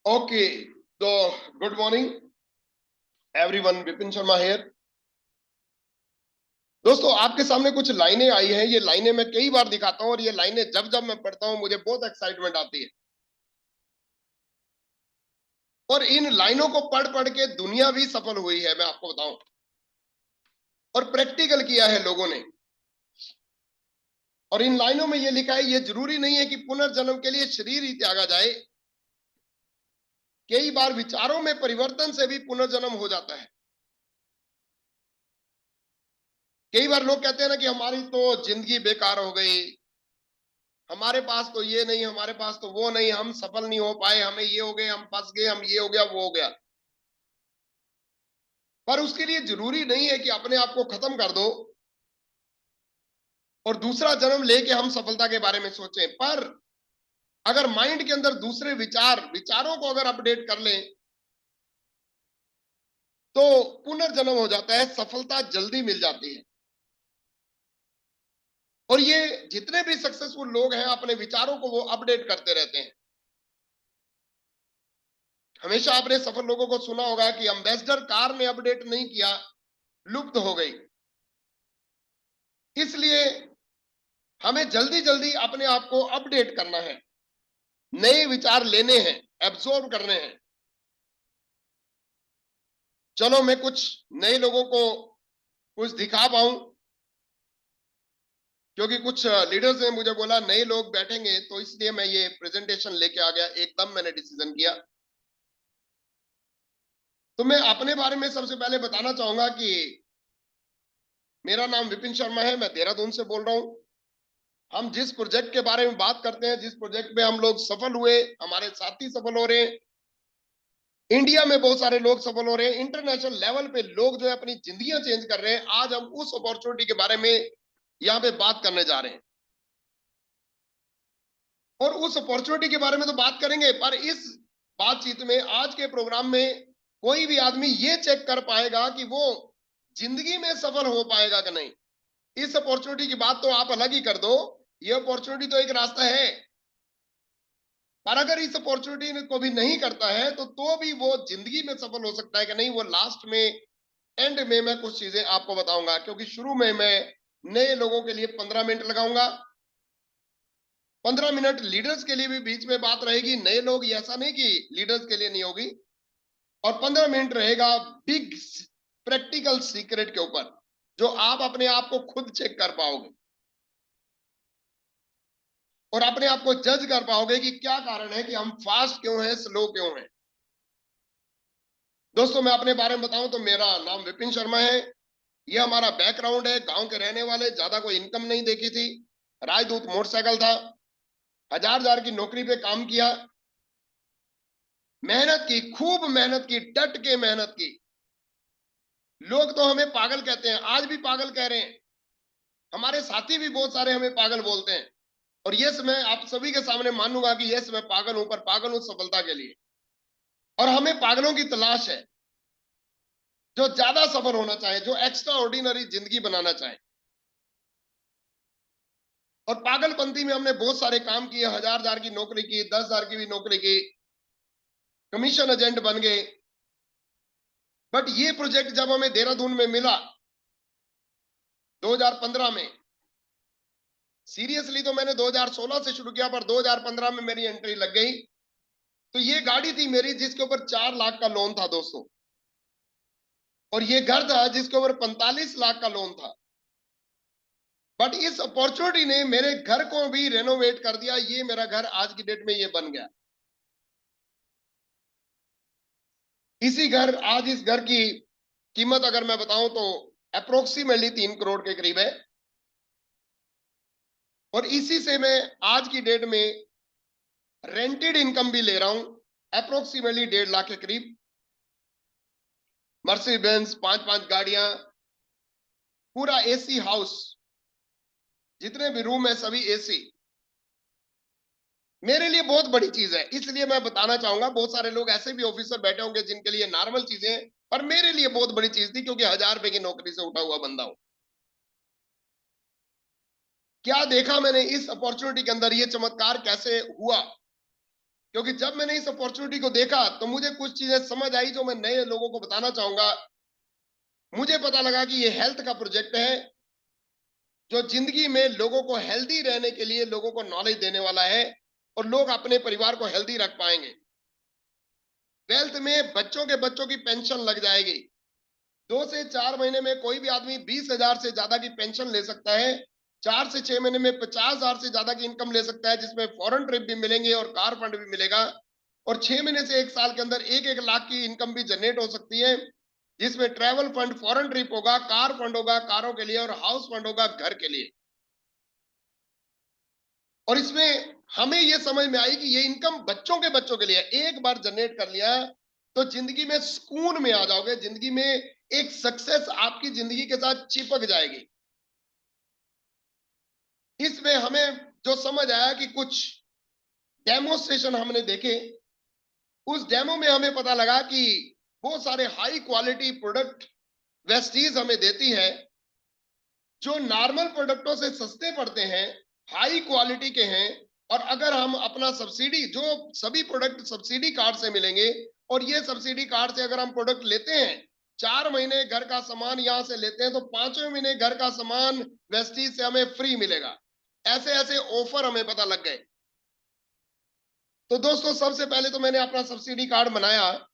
Okay, तो good morning everyone, Vipin Sharma here. दोस्तों, आपके सामने कुछ लाइनें आई हैं। ये लाइनें मैं कई बार दिखाता हूं और ये लाइनें जब जब मैं पढ़ता हूं मुझे बहुत एक्साइटमेंट आती है। और इन लाइनों को पढ़ पढ़ के दुनिया भी सफल हुई है, मैं आपको बताऊं। और प्रैक्टिकल किया है लोगों ने। और इन लाइनों में ये लिखा है, ये जरूरी नहीं है कि पुनर्जन्म के लिए शरीर ही त्यागा जाए। कई बार विचारों में परिवर्तन से भी पुनर्जन्म हो जाता है। कई बार लोग कहते हैं ना कि हमारी तो जिंदगी बेकार हो गई, हमारे पास तो ये नहीं, हमारे पास तो वो नहीं, हम सफल नहीं हो पाए, हमें ये हो गए, हम फंस गए, हम ये हो गया, वो हो गया। पर उसके लिए जरूरी नहीं है कि अपने आप को खत्म कर दो और दूसरा जन्म लेके हम सफलता के बारे में सोचें। पर अगर माइंड के अंदर दूसरे विचारों को अगर अपडेट कर लें तो पुनर्जन्म हो जाता है, सफलता जल्दी मिल जाती है। और ये जितने भी सक्सेसफुल लोग हैं अपने विचारों को वो अपडेट करते रहते हैं। हमेशा आपने सफल लोगों को सुना होगा कि एम्बेसडर कार ने अपडेट नहीं किया, लुप्त हो गई। इसलिए हमें जल्दी जल्दी अपने आप को अपडेट करना है, नए विचार लेने हैं, एब्जॉर्ब करने हैं। चलो मैं कुछ नए लोगों को कुछ दिखा पाऊं, क्योंकि कुछ लीडर्स ने मुझे बोला नए लोग बैठेंगे, तो इसलिए मैं ये प्रेजेंटेशन लेके आ गया। एकदम मैंने डिसीजन किया। तो मैं अपने बारे में सबसे पहले बताना चाहूंगा कि मेरा नाम विपिन शर्मा है, मैं देहरादून से बोल रहा हूं। हम जिस प्रोजेक्ट के बारे में बात करते हैं, जिस प्रोजेक्ट में हम लोग सफल हुए, हमारे साथी सफल हो रहे हैं, इंडिया में बहुत सारे लोग सफल हो रहे हैं, इंटरनेशनल लेवल पे लोग जो है अपनी जिंदगियां चेंज कर रहे हैं, आज हम उस अपॉर्चुनिटी के बारे में यहां पे बात करने जा रहे हैं। और उस अपॉर्चुनिटी के बारे में तो बात करेंगे, पर इस बातचीत में, आज के प्रोग्राम में, कोई भी आदमी ये चेक कर पाएगा कि वो जिंदगी में सफल हो पाएगा कि नहीं। इस अपॉर्चुनिटी की बात तो आप अलग ही कर दो, ये अपॉर्चुनिटी तो एक रास्ता है, पर अगर इस अपॉर्चुनिटी को भी नहीं करता है तो भी वो जिंदगी में सफल हो सकता है कि नहीं, वो लास्ट में, एंड में मैं कुछ चीजें आपको बताऊंगा। क्योंकि शुरू में मैं नए लोगों के लिए 15 मिनट लगाऊंगा, 15 मिनट लीडर्स के लिए भी बीच में बात रहेगी। नए लोग, ऐसा नहीं कि लीडर्स के लिए नहीं होगी। और 15 मिनट रहेगा बिग प्रैक्टिकल सीक्रेट के ऊपर, जो आप अपने आप को खुद चेक कर पाओगे और अपने आप को जज कर पाओगे कि क्या कारण है कि हम फास्ट क्यों हैं, स्लो क्यों हैं। दोस्तों, मैं अपने बारे में बताऊं तो मेरा नाम विपिन शर्मा है। ये हमारा बैकग्राउंड है, गांव के रहने वाले, ज्यादा कोई इनकम नहीं देखी थी, राजदूत मोटरसाइकिल था, 1000 की नौकरी पे काम किया, मेहनत की, खूब मेहनत की, डट के मेहनत की। लोग तो हमें पागल कहते हैं, आज भी पागल कह रहे हैं, हमारे साथी भी बहुत सारे हमें पागल बोलते हैं। और यस, मैं आप सभी के सामने मानूंगा कि यस, मैं पागल हूं, पर पागल हूं सफलता के लिए। और हमें पागलों की तलाश है जो ज्यादा सफल होना चाहे, जो एक्स्ट्रा ऑर्डिनरी जिंदगी बनाना चाहे। और पागलपंथी में हमने बहुत सारे काम किए, 1000 की नौकरी की, 10,000 की भी नौकरी की, कमीशन एजेंट बन गए। बट ये प्रोजेक्ट जब हमें देहरादून में मिला 2015 में, सीरियसली तो मैंने 2016 से शुरू किया, पर 2015 में मेरी एंट्री लग गई। तो ये गाड़ी थी मेरी जिसके ऊपर 4 लाख का लोन था दोस्तों, और ये घर था जिसके ऊपर 45 लाख का लोन था। बट इस अपॉर्चुनिटी ने मेरे घर को भी रेनोवेट कर दिया। ये मेरा घर आज की डेट में ये बन गया। इसी घर, आज इस घर की कीमत अगर मैं बताऊं तो अप्रोक्सीमेटली 3 करोड़ के करीब है। और इसी से मैं आज की डेट में रेंटेड इनकम भी ले रहा हूं, अप्रोक्सीमेटली 1.5 लाख के करीब। मर्सिडीज बेंज, 5-5 गाड़ियां, पूरा एसी हाउस, जितने भी रूम है सभी एसी। मेरे लिए बहुत बड़ी चीज है, इसलिए मैं बताना चाहूंगा। बहुत सारे लोग ऐसे भी ऑफिसर बैठे होंगे जिनके लिए नॉर्मल चीजें हैं, पर मेरे लिए बहुत बड़ी चीज थी, क्योंकि 1000 रुपए की नौकरी से उठा हुआ बंदा हूं। क्या देखा मैंने इस अपॉर्चुनिटी के अंदर, ये चमत्कार कैसे हुआ, क्योंकि जब मैंने इस अपॉर्चुनिटी को देखा तो मुझे कुछ चीजें समझ आई जो मैं नए लोगों को बताना चाहूंगा। मुझे पता लगा कि ये हेल्थ का प्रोजेक्ट है जो जिंदगी में लोगों को हेल्दी रहने के लिए लोगों को नॉलेज देने वाला है और लोग अपने परिवार को हेल्दी रख पाएंगे। वेल्थ में बच्चों की पेंशन लग जाएगी। 2 से 4 महीने में कोई भी आदमी 20,000 से ज्यादा की पेंशन ले सकता है। 4 से 6 महीने में 50,000 से ज्यादा की इनकम ले सकता है, जिसमें फॉरेन ट्रिप भी मिलेंगे और कार फंड भी मिलेगा। और 6 महीने से 1 साल के अंदर 1-1 लाख की इनकम भी जनरेट हो सकती है, जिसमें ट्रैवल फंड, फॉरेन ट्रिप होगा, कार फंड होगा कारों के लिए, और हाउस फंड होगा घर के लिए। और इसमें हमें यह समझ में आई कि ये इनकम बच्चों के लिए एक बार जनरेट कर लिया तो जिंदगी में सुकून में आ जाओगे, जिंदगी में एक सक्सेस आपकी जिंदगी के साथ चिपक जाएगी। इसमें हमें जो समझ आया कि कुछ डेमोस्ट्रेशन हमने देखे, उस डेमो में हमें पता लगा कि बहुत सारे हाई क्वालिटी प्रोडक्ट वेस्टीज हमें देती है जो नॉर्मल प्रोडक्टों से सस्ते पड़ते हैं, हाई क्वालिटी के हैं। और अगर हम अपना सब्सिडी, जो सभी प्रोडक्ट सब्सिडी कार्ड से मिलेंगे, और ये सब्सिडी कार्ड से अगर हम प्रोडक्ट लेते हैं, 4 महीने घर का सामान यहां से लेते हैं तो 5वें महीने घर का सामान वेस्टीज से हमें फ्री मिलेगा। ऐसे ऐसे ऑफर हमें पता लग गए। तो दोस्तों, सबसे पहले तो मैंने अपना सब्सिडी कार्ड बनाया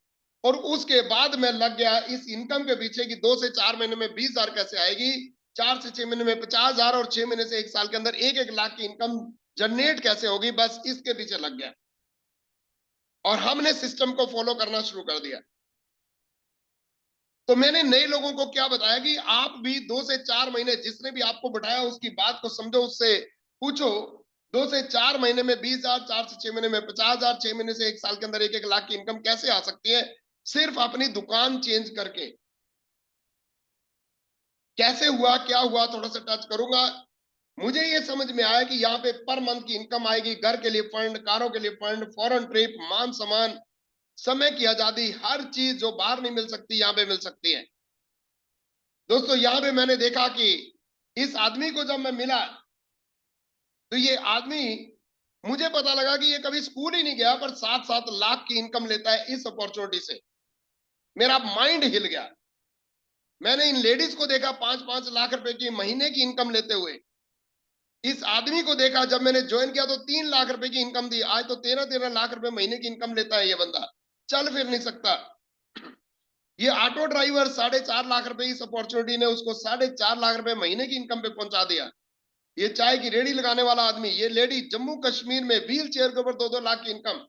और उसके बाद मैं लग गया इस इनकम के पीछे कि 2 से 4 महीने में 20,000 कैसे आएगी, 4 से 6 महीने में 50,000 और 6 महीने से 1 साल के अंदर 1-1 लाख की इनकम जनरेट कैसे होगी, बस इसके पीछे लग गया और हमने सिस्टम को फॉलो करना शुरू कर दिया। तो मैंने नए लोगों को क्या बताया कि आप भी 2 से 4 महीने, जिसने भी आपको बताया उसकी बात को समझो, उससे पूछो 2 से 4 महीने में 20,000, 4 से 6 महीने में 50,000, 6 महीने से 1 साल के अंदर 1-1 लाख की इनकम कैसे आ सकती है, सिर्फ अपनी दुकान चेंज करके। कैसे हुआ, क्या हुआ, थोड़ा सा टच करूंगा। मुझे ये समझ में आया कि यहाँ पे पर मंथ की इनकम आएगी, घर के लिए फंड, कारों के लिए फंड, फॉरेन ट्रिप, मान सम्मान, समय की आजादी, हर चीज जो बाहर नहीं मिल सकती यहाँ पे मिल सकती है। दोस्तों, यहाँ पे मैंने देखा कि इस आदमी को जब मैं मिला तो ये आदमी, मुझे पता लगा कि ये कभी स्कूल ही नहीं गया, पर 7-7 लाख की इनकम लेता है इस अपॉर्चुनिटी से। मेरा माइंड हिल गया। मैंने इन लेडीज को देखा 5-5 लाख रुपए की महीने की इनकम लेते हुए। इस आदमी को देखा जब मैंने ज्वाइन किया तो 3 लाख रुपए की इनकम दी, आज तो 13-13 लाख रुपए महीने की इनकम लेता है ये बंदा, चल फिर नहीं सकता। ये ऑटो ड्राइवर 4.5 लाख रुपए, इस अपॉर्चुनिटी ने उसको 4.5 लाख रुपए महीने की इनकम पे पहुंचा दिया। ये चाय की रेडी लगाने वाला आदमी, ये लेडी जम्मू कश्मीर में व्हील चेयर के ऊपर 2-2 लाख की इनकम।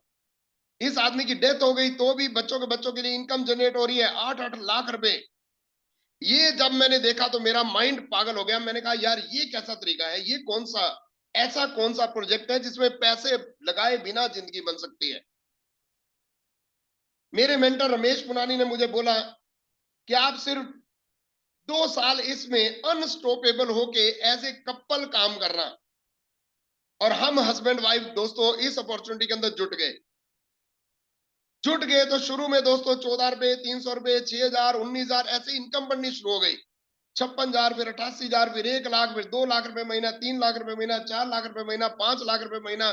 इस आदमी की डेथ हो गई तो भी बच्चों के लिए इनकम जनरेट हो रही है 8-8 लाख रुपए। ये जब मैंने देखा तो मेरा माइंड पागल हो गया। मैंने कहा यार, ये कैसा तरीका है, ये ऐसा कौन सा प्रोजेक्ट है जिसमें पैसे लगाए बिना जिंदगी बन सकती है। मेरे मेंटर रमेश पुनानी ने मुझे बोला कि आप सिर्फ 2 साल इसमें अनस्टॉपेबल होके एज ए कपल काम करना। और हम हस्बैंड वाइफ दोस्तों इस अपॉर्चुनिटी के अंदर जुट गए तो शुरू में दोस्तों 14 रुपए, 300 रुपए, 6,000, 19,000 ऐसे इनकम बढ़नी शुरू हो गई। 56,000, फिर 88,000, फिर 1 लाख, फिर 2 लाख रुपए महीना, 3 लाख रुपए महीना, 4 लाख रुपए महीना, 5 लाख रुपए महीना।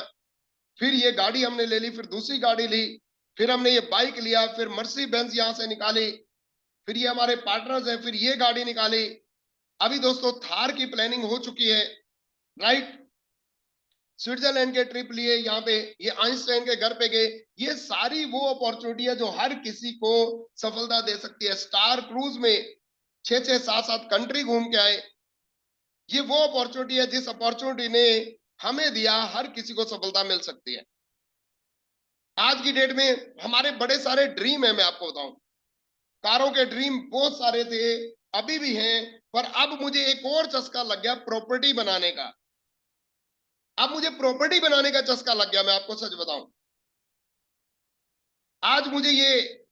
फिर ये गाड़ी हमने ले ली, फिर दूसरी गाड़ी ली, फिर हमने ये बाइक लिया, फिर मर्सी बेंज यहां से निकाली, फिर ये हमारे पार्टनर्स हैं, फिर ये गाड़ी निकाली। अभी दोस्तों थार की प्लानिंग हो चुकी है, राइट। स्विट्जरलैंड के ट्रिप लिए, यहाँ पे ये आइंस्टाइन के घर पे गए। ये सारी वो अपॉर्चुनिटी है जो हर किसी को सफलता दे सकती है। स्टार क्रूज में 6-6, 7-7 कंट्री घूम के आए। ये वो अपॉर्चुनिटी है जिस अपॉर्चुनिटी ने हमें दिया, हर किसी को सफलता मिल सकती है। आज की डेट में हमारे बड़े सारे ड्रीम है, मैं आपको बताऊं, कारों के ड्रीम बहुत सारे थे, अभी भी हैं, पर अब मुझे एक और चस्का लग गया प्रॉपर्टी बनाने का। अब मुझे प्रॉपर्टी बनाने का चस्का लग गया, मैं आपको सच बताऊं। आज मुझे ये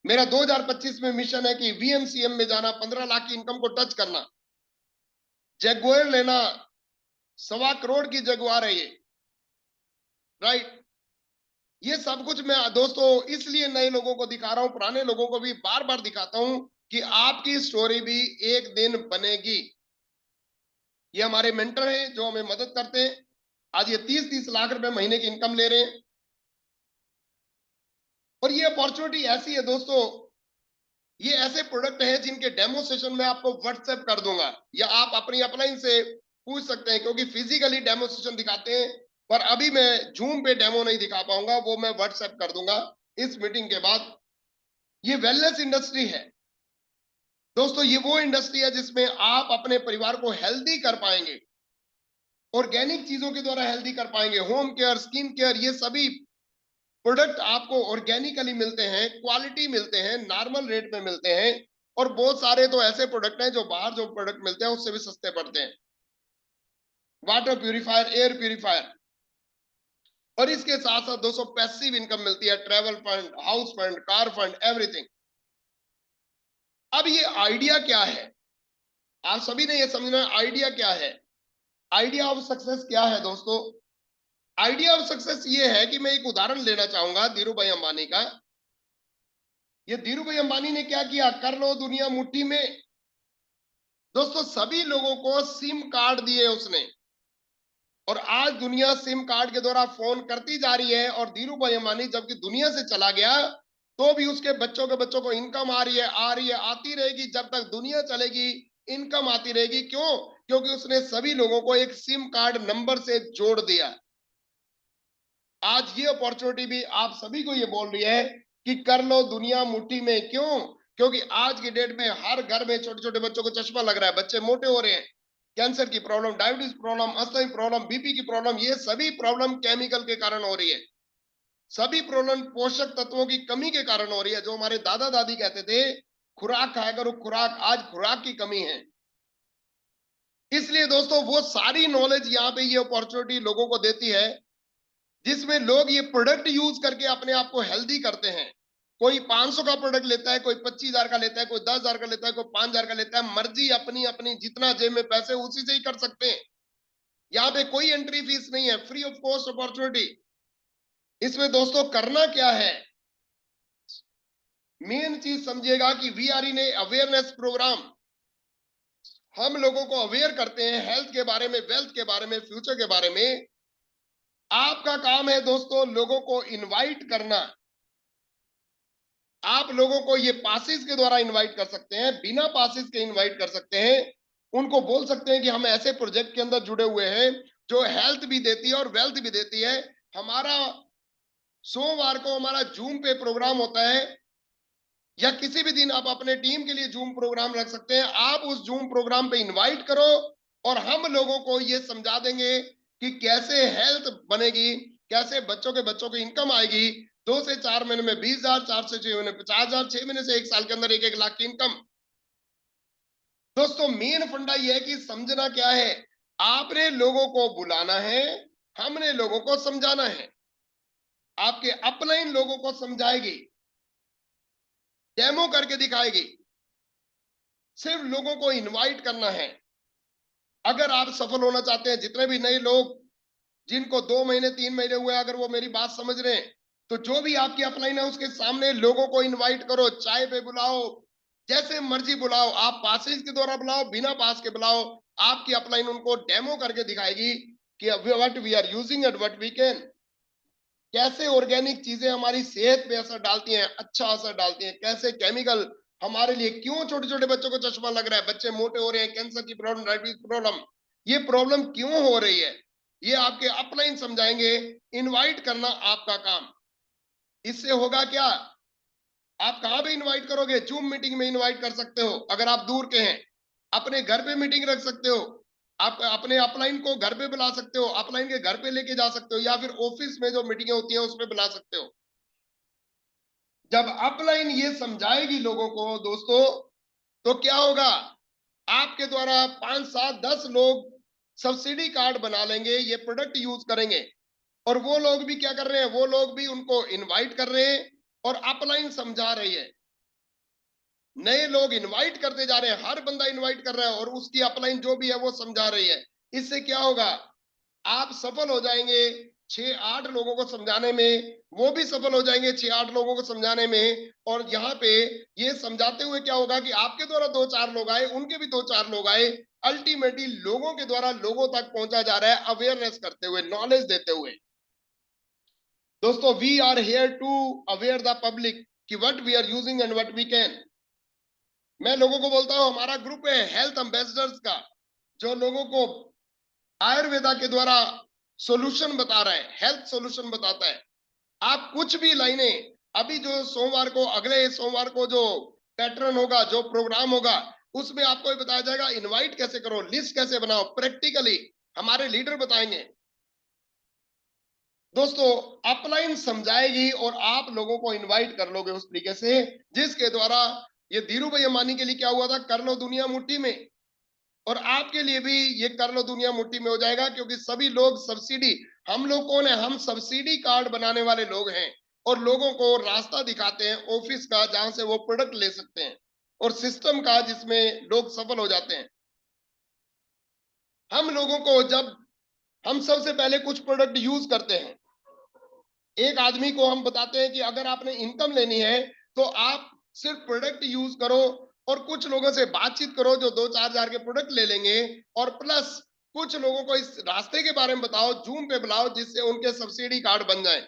मेरा 2025 में मिशन है कि वीएमसीएम में जाना, 15 लाख की इनकम को टच करना, जगुआर लेना, 1.25 करोड़ की जगुआर है ये, राइट। ये सब कुछ मैं दोस्तों इसलिए नए लोगों को दिखा रहा हूं, पुराने लोगों को भी बार बार दिखाता हूं कि आपकी स्टोरी भी एक दिन बनेगी। ये हमारे मेंटर हैं जो हमें मदद करते हैं। आज ये 30-30 लाख रुपए महीने की इनकम ले रहे हैं। और ये अपॉर्चुनिटी ऐसी है दोस्तों, ये ऐसे प्रोडक्ट हैं जिनके डेमो सेशन में आपको व्हाट्सएप कर दूंगा, या आप अपनी अपलाइन से पूछ सकते हैं, क्योंकि फिजिकली डेमो सेशन दिखाते हैं, पर अभी मैं जूम पे डेमो नहीं दिखा पाऊंगा, वो मैं व्हाट्सएप कर दूंगा इस मीटिंग के बाद। ये वेलनेस इंडस्ट्री है दोस्तों, ये वो इंडस्ट्री है जिसमें आप अपने परिवार को हेल्दी कर पाएंगे, ऑर्गेनिक चीजों के द्वारा हेल्दी कर पाएंगे। होम केयर, स्किन केयर, ये सभी प्रोडक्ट आपको ऑर्गेनिकली मिलते हैं, क्वालिटी मिलते हैं, नॉर्मल रेट में मिलते हैं, और बहुत सारे तो ऐसे प्रोडक्ट हैं जो बाहर जो प्रोडक्ट मिलते हैं उससे भी सस्ते पड़ते हैं। वाटर प्यूरिफायर, एयर प्यूरिफायर, और इसके साथ साथ दोस्तों पैसिव इनकम मिलती है, travel fund, house fund, car fund, everything. अब ये आइडिया क्या है, आप सभी ने ये समझना है आइडिया क्या है। आइडिया ऑफ सक्सेस क्या है दोस्तों? आइडिया ऑफ सक्सेस ये है कि मैं एक उदाहरण लेना चाहूंगा धीरू भाई अंबानी का। ये धीरू भाई अंबानी ने क्या किया, कर लो दुनिया मुट्ठी में। दोस्तों सभी लोगों को सिम कार्ड दिए उसने, और आज दुनिया सिम कार्ड के द्वारा फोन करती जा रही है, और धीरू भाई अंबानी जबकि दुनिया से चला गया तो भी उसके बच्चों को इनकम आ रही है, आ रही है, आती रहेगी, जब तक दुनिया चलेगी इनकम आती रहेगी। क्यों? क्योंकि उसने सभी लोगों को एक सिम कार्ड नंबर से जोड़ दिया। आज ये अपॉर्चुनिटी भी आप सभी को ये बोल रही है कि कर लो दुनिया मुट्ठी में। क्यों? क्योंकि आज की डेट में हर घर में छोटे छोटे बच्चों को चश्मा लग रहा है, बच्चे मोटे हो रहे हैं, कैंसर की problem, diabetes problem, asthma problem, BP की प्रॉब्लम, ये सभी प्रॉब्लम केमिकल के कारण हो रही है। सभी प्रॉब्लम पोषक तत्वों की कमी के कारण हो रही है। जो हमारे दादा दादी कहते थे खुराक खाया करो खुराक, आज खुराक की कमी है। इसलिए दोस्तों वो सारी नॉलेज यहाँ पे ये अपॉर्चुनिटी लोगों को देती है, जिसमें लोग ये प्रोडक्ट यूज करके अपने आप को हेल्दी करते हैं। कोई 500 का प्रोडक्ट लेता है, कोई 25,000 का लेता है, कोई 10,000 का लेता है, कोई 5,000 का लेता है, मर्जी अपनी अपनी, जितना जेब में पैसे उसी से ही कर सकते हैं। यहाँ पे कोई एंट्री फीस नहीं है, फ्री ऑफ कॉस्ट अपॉर्चुनिटी। इसमें दोस्तों करना क्या है, मेन चीज समझिएगा कि we are in a awareness programme. हम लोगों को अवेयर करते हैं हेल्थ के बारे में, वेल्थ के बारे में, फ्यूचर के बारे में। आपका काम है दोस्तों लोगों को इनवाइट करना। आप लोगों को ये पासिस के द्वारा इनवाइट कर सकते हैं, बिना पासिस के इनवाइट कर सकते हैं। उनको बोल सकते हैं कि हम ऐसे प्रोजेक्ट के अंदर जुड़े हुए हैं जो हेल्थ भी देती है और वेल्थ भी देती है। हमारा सोमवार को हमारा जूम पे प्रोग्राम होता है, या किसी भी दिन आप अपने टीम के लिए जूम प्रोग्राम रख सकते हैं। आप उस जूम प्रोग्राम पे इनवाइट करो, और हम लोगों को ये समझा देंगे कि कैसे हेल्थ बनेगी, कैसे बच्चों को इनकम आएगी। 2 से 4 महीने में 20,000, 4 से 6 महीने 50,000, 6 महीने से 1 साल के अंदर 1-1 लाख की इनकम। दोस्तों मेन फंडा यह है कि समझना क्या है, आपने लोगों को बुलाना है, हमने लोगों को समझाना है। आपके अपलाइन लोगों को समझाएगी, डेमो करके दिखाएगी, सिर्फ लोगों को इनवाइट करना है। अगर आप सफल होना चाहते हैं, जितने भी नए लोग जिनको 2 महीने 3 महीने हुए, अगर वो मेरी बात समझ रहे हैं, तो जो भी आपकी अपलाइन है उसके सामने लोगों को इनवाइट करो, चाय पे बुलाओ, जैसे मर्जी बुलाओ, आप पासेज के द्वारा बुलाओ, बिना पास के बुलाओ। आपकी अपलाइन उनको डेमो करके दिखाएगी कि what we are using and what we can, कैसे ऑर्गेनिक चीजें हमारी सेहत पे असर डालती हैं, अच्छा असर डालती हैं, कैसे केमिकल हमारे लिए, क्यों छोटे छोटे बच्चों को चश्मा लग रहा है, बच्चे मोटे हो रहे हैं, कैंसर की प्रॉब्लम, डायबिटीज प्रॉब्लम, ये प्रॉब्लम क्यों हो रही है, ये आपके अपलाइन समझाएंगे। इनवाइट करना आपका काम। इससे होगा क्या, आप कहां पे इनवाइट करोगे? जूम मीटिंग में इनवाइट कर सकते हो, अगर आप दूर के हैं। अपने घर पे मीटिंग रख सकते हो, आप अपने अपलाइन को घर पे बुला सकते हो, अपलाइन के घर पे लेके जा सकते हो, या फिर ऑफिस में जो मीटिंगें होती हैं उसमें बुला सकते हो। जब अपलाइन ये समझाएगी लोगों को दोस्तों, तो क्या होगा, आपके द्वारा 5, 7, 10 लोग सब्सिडी कार्ड बना लेंगे, ये प्रोडक्ट यूज करेंगे, और वो लोग भी क्या कर रहे हैं, वो लोग भी उनको इनवाइट कर रहे हैं, और अपलाइन समझा रही है। नए लोग इनवाइट करते जा रहे हैं, हर बंदा इनवाइट कर रहा है, और उसकी अपलाइन जो भी है वो समझा रही है। इससे क्या होगा, आप सफल हो जाएंगे 6-8 लोगों को समझाने में, वो भी सफल हो जाएंगे 6-8 लोगों को समझाने में। और यहाँ पे ये समझाते हुए क्या होगा कि आपके द्वारा 2-4 लोग आए, उनके भी 2-4 लोग आए, अल्टीमेटली लोगों के द्वारा लोगों तक पहुंचा जा रहा है, अवेयरनेस करते हुए, नॉलेज देते हुए। दोस्तों, we are here to aware the public कि what we are using and what we can. मैं लोगों को बोलता हूं, हमारा ग्रुप है हेल्थ एम्बेसडर्स का, जो लोगों को आयुर्वेदा के द्वारा सॉल्यूशन बता रहा है, हेल्थ सॉल्यूशन बताता है। आप कुछ भी लाइनें, अभी जो सोमवार को, अगले सोमवार को जो पैटर्न होगा, जो प्रोग्राम होगा, उसमें आपको ये बताया जाएगा इनवाइट कैसे करो, लिस्ट कैसे बनाओ, प्रैक्टिकली हमारे लीडर बताएंगे। दोस्तों, अपलाइन समझाएगी और आप लोगों को इनवाइट कर लोगे उस तरीके से जिसके द्वारा, ये धीरू भाई अंबानी के लिए क्या हुआ था, कर लो दुनिया मुट्ठी में, और आपके लिए भी ये कर लो दुनिया मुट्ठी में हो जाएगा, क्योंकि सभी लोग सब्सिडी, हम लोग कौन है, हम सब्सिडी कार्ड बनाने वाले लोग हैं और लोगों को रास्ता दिखाते हैं ऑफिस का जहां से वो प्रोडक्ट ले सकते हैं, और सिस्टम का जिसमें लोग सफल हो जाते हैं। हम लोगों को जब, हम सबसे पहले कुछ प्रोडक्ट यूज करते हैं, एक आदमी को हम बताते हैं कि अगर आपने इनकम लेनी है तो आप सिर्फ प्रोडक्ट यूज करो, और कुछ लोगों से बातचीत करो जो 2-4 हजार के प्रोडक्ट ले लेंगे, और प्लस कुछ लोगों को इस रास्ते के बारे में बताओ, जूम पे बुलाओ, जिससे उनके सब्सिडी कार्ड बन जाए।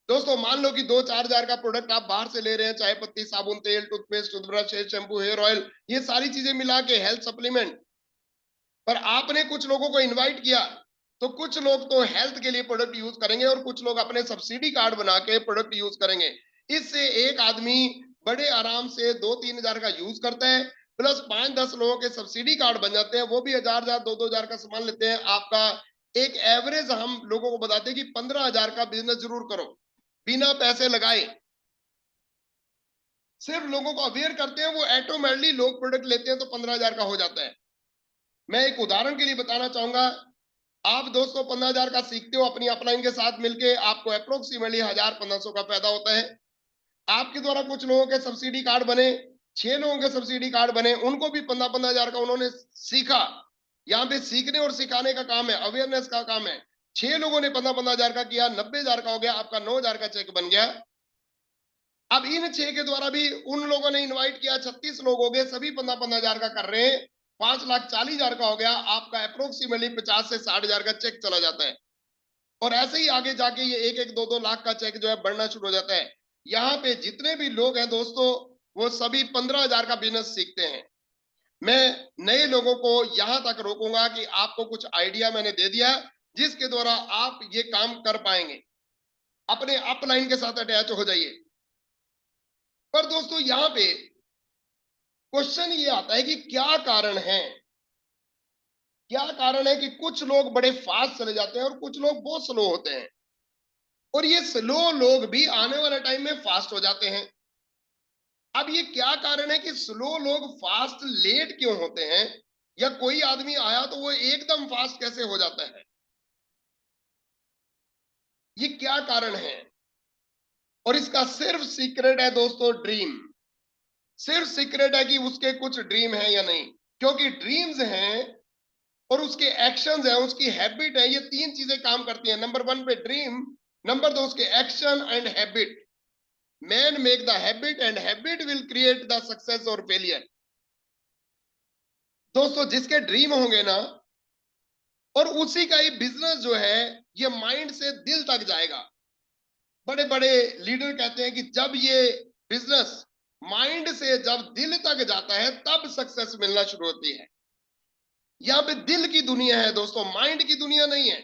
दोस्तों, मान लो कि 2-4 हजार का प्रोडक्ट आप बाहर से ले रहे हैं, चाय पत्ती, साबुन, तेल, toothpaste, toothbrush, shampoo, hair oil, ये सारी चीजें मिला के हेल्थ सप्लीमेंट, पर आपने कुछ लोगों को इनवाइट किया, तो कुछ लोग तो हेल्थ के लिए प्रोडक्ट यूज करेंगे और कुछ लोग अपने सब्सिडी कार्ड बना के प्रोडक्ट यूज करेंगे। इससे एक आदमी बड़े आराम से 2-3 हजार का यूज करता है, प्लस 5-10 लोगों के सब्सिडी कार्ड बन जाते हैं, वो भी 1000-1000, 2-2 हजार का सामान लेते हैं। आपका एक एवरेज हम लोगों को बताते हैं कि 15 हजार का बिजनेस जरूर करो, बिना पैसे लगाए, सिर्फ लोगों को अवेयर करते हैं, वो ऑटोमेटिकली लोग प्रोडक्ट लेते हैं, तो 15 हजार का हो जाता है। मैं एक उदाहरण के लिए बताना चाहूंगा, आप दोस्तों 15 हजार का सीखते हो अपनी अपलाइन के साथ मिलके, आपको अप्रोक्सीमेटली 1000-1500 का फायदा होता है। आपके द्वारा कुछ लोगों के सब्सिडी कार्ड बने, 6 लोगों के सब्सिडी कार्ड बने, उनको भी 15-15 हजार का उन्होंने सीखा। यहाँ पे सीखने और सिखाने का काम है, अवेयरनेस का काम है। 6 लोगों ने 15-15 हजार का किया, 90 हजार का हो गया, आपका 9 हजार का चेक बन गया। अब इन 6 के द्वारा भी उन लोगों ने इनवाइट किया, 36 लोग हो गए, सभी 15-15 हजार का कर रहे हैं, 5,40,000 का हो गया, आपका अप्रोक्सीमेटली 50 से 60 हजार का चेक चला जाता है। और ऐसे ही आगे जाके ये 1-1, 2-2 लाख का चेक जो है बढ़ना शुरू हो जाता है। यहाँ पे जितने भी लोग हैं दोस्तों, वो सभी 15 हजार का बिजनेस सीखते हैं। मैं नए लोगों को यहां तक रोकूंगा कि आपको कुछ आइडिया मैंने दे दिया, जिसके द्वारा आप ये काम कर पाएंगे, अपने अपलाइन के साथ अटैच हो जाइए। पर दोस्तों, यहाँ पे क्वेश्चन ये आता है कि क्या कारण है, क्या कारण है कि कुछ लोग बड़े फास्ट चले जाते हैं और कुछ लोग बहुत स्लो होते हैं, और ये स्लो लोग भी आने वाले टाइम में फास्ट हो जाते हैं। अब ये क्या कारण है कि स्लो लोग फास्ट लेट क्यों होते हैं, या कोई आदमी आया तो वो एकदम फास्ट कैसे हो जाता है, ये क्या कारण है? और इसका सिर्फ सीक्रेट है दोस्तों, ड्रीम। सिर्फ सीक्रेट है कि उसके कुछ ड्रीम है या नहीं, क्योंकि ड्रीम्स हैं और उसके एक्शंस हैं, उसकी हैबिट है, ये 3 चीजें काम करती हैं। नंबर 1 पे ड्रीम, नंबर 2 उसके action and habit. Man make the habit and habit will create the success और फेलियर। दोस्तों, जिसके ड्रीम होंगे ना, और उसी का ये बिजनेस जो है, ये माइंड से दिल तक जाएगा। बड़े बड़े लीडर कहते हैं कि जब ये बिजनेस माइंड से जब दिल तक जाता है, तब सक्सेस मिलना शुरू होती है। यहाँ पे दिल की दुनिया है दोस्तों, माइंड की दुनिया नहीं है।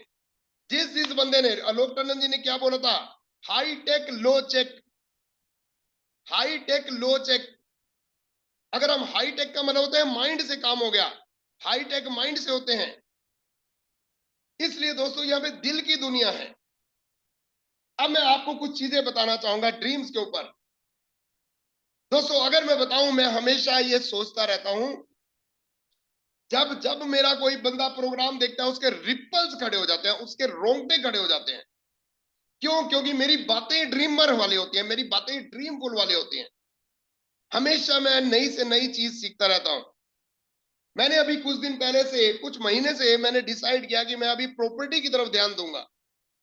जिस बंदे ने, आलोक टंडन जी ने क्या बोला था, हाई टेक लो चेक, हाई टेक लो चेक। अगर हम हाई टेक का मतलब होता है माइंड से काम हो गया, हाई टेक माइंड से होते हैं। इसलिए दोस्तों, यहाँ पे दिल की दुनिया है। अब मैं आपको कुछ चीजें बताना चाहूंगा ड्रीम्स के ऊपर। दोस्तों, अगर मैं बताऊं, मैं हमेशा ये सोचता रहता हूं, जब जब मेरा कोई बंदा प्रोग्राम देखता है, उसके रिपल्स खड़े हो जाते हैं, उसके रोंगटे खड़े हो जाते हैं। क्यों? क्योंकि मेरी बातें ड्रीमर वाली होती हैं, मेरी बातें ड्रीमफुल वाली होती हैं। हमेशा मैं नई से नई चीज सीखता रहता हूं। मैंने अभी कुछ दिन पहले से, कुछ महीने से मैंने डिसाइड किया कि मैं अभी प्रॉपर्टी की तरफ ध्यान दूंगा।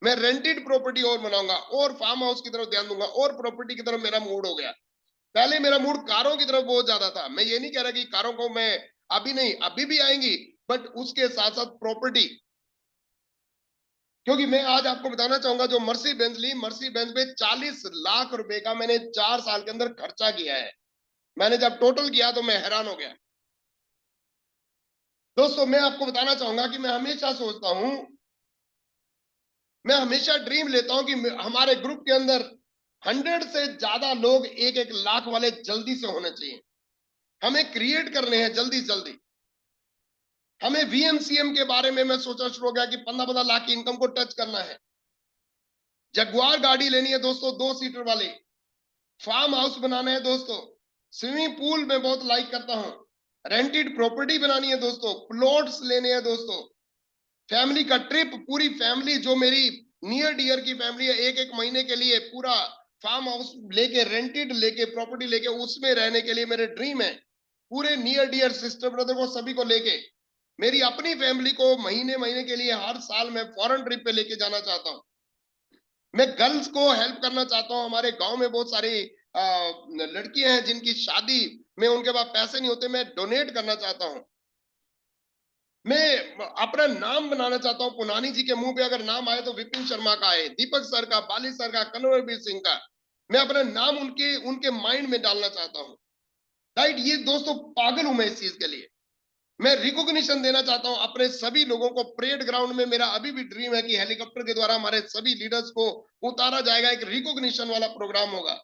मैं रेंटेड प्रॉपर्टी और बनाऊंगा, और फार्म हाउस की तरफ ध्यान दूंगा, और प्रॉपर्टी की तरफ मेरा मूड हो गया। पहले मेरा मूड कारों की तरफ बहुत ज्यादा था। मैं ये नहीं कह रहा कि कारों को मैं अभी नहीं, अभी भी आएंगी, बट उसके साथ साथ प्रॉपर्टी। क्योंकि मैं आज आपको बताना चाहूंगा, जो मर्सी बेंज पे 40 लाख रुपए का मैंने 4 साल के अंदर खर्चा किया है। मैंने जब टोटल किया तो मैं हैरान हो गया। दोस्तों मैं आपको बताना चाहूंगा कि मैं हमेशा सोचता हूं, मैं हमेशा ड्रीम लेता हूं कि हमारे ग्रुप के अंदर 100 से ज्यादा लोग 1-1 लाख वाले जल्दी से होने चाहिए। हमें क्रिएट करने हैं जल्दी जल्दी। हमें वीएमसीएम के बारे में मैं सोचा शुरू हो गया कि 15-15 लाख की इनकम को टच करना है। जगुआर गाड़ी लेनी है दोस्तों, 2 सीटर वाली। फार्म हाउस बनाना है दोस्तों। स्विमिंग पूल में बहुत लाइक करता हूं। रेंटेड प्रॉपर्टी बनानी है दोस्तों। प्लॉट्स लेने हैं दोस्तों। फैमिली का ट्रिप, पूरी फैमिली जो मेरी नियर डियर की फैमिली है, 1-1 महीने के लिए पूरा फार्म हाउस लेके, रेंटेड लेके, प्रॉपर्टी लेके उसमें रहने के लिए मेरे ड्रीम है। पूरे नियर डियर सिस्टर ब्रदर को सभी को लेके, मेरी अपनी फैमिली को महीने महीने के लिए हर साल मैं फॉरेन ट्रिप पे लेके जाना चाहता हूँ। मैं गर्ल्स को हेल्प करना चाहता हूँ। हमारे गांव में बहुत सारी लड़कियां हैं जिनकी शादी में उनके पास पैसे नहीं होते, मैं डोनेट करना चाहता हूँ। मैं अपना नाम बनाना चाहता हूँ। पुनानी जी के मुंह पे अगर नाम आए तो विपिन शर्मा का आए, दीपक सर का, बाली सर का, कन्वरवीर सिंह का। मैं अपना नाम उनके उनके माइंड में डालना चाहता हूँ। राइट, ये दोस्तों पागल हूं मैं इस चीज के लिए। मैं रिकॉग्निशन देना चाहता हूं अपने सभी लोगों को। परेड ग्राउंड में मेरा अभी भी ड्रीम है कि हेलीकॉप्टर के द्वारा हमारे सभी लीडर्स को उतारा जाएगा, एक रिकॉग्निशन वाला प्रोग्राम होगा।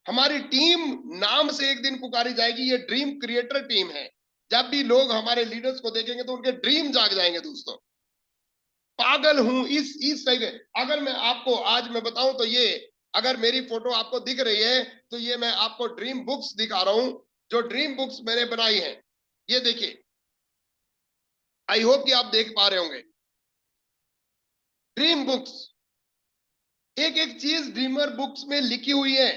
हमारी टीम नाम से एक दिन पुकारी जाएगी, ये ड्रीम क्रिएटर टीम है। जब भी लोग हमारे लीडर्स को देखेंगे तो उनके ड्रीम जाग जाएंगे दोस्तों। पागल हूं इस टाइप में। अगर मैं आपको आज मैं बताऊं तो ये, अगर मेरी फोटो आपको दिख रही है तो ये मैं आपको ड्रीम बुक्स दिखा रहा हूं, जो ड्रीम बुक्स मैंने बनाई हैं। ये देखिए, आई होप कि आप देख पा रहे होंगे। ड्रीम बुक्स, एक एक चीज ड्रीमर बुक्स में लिखी हुई है।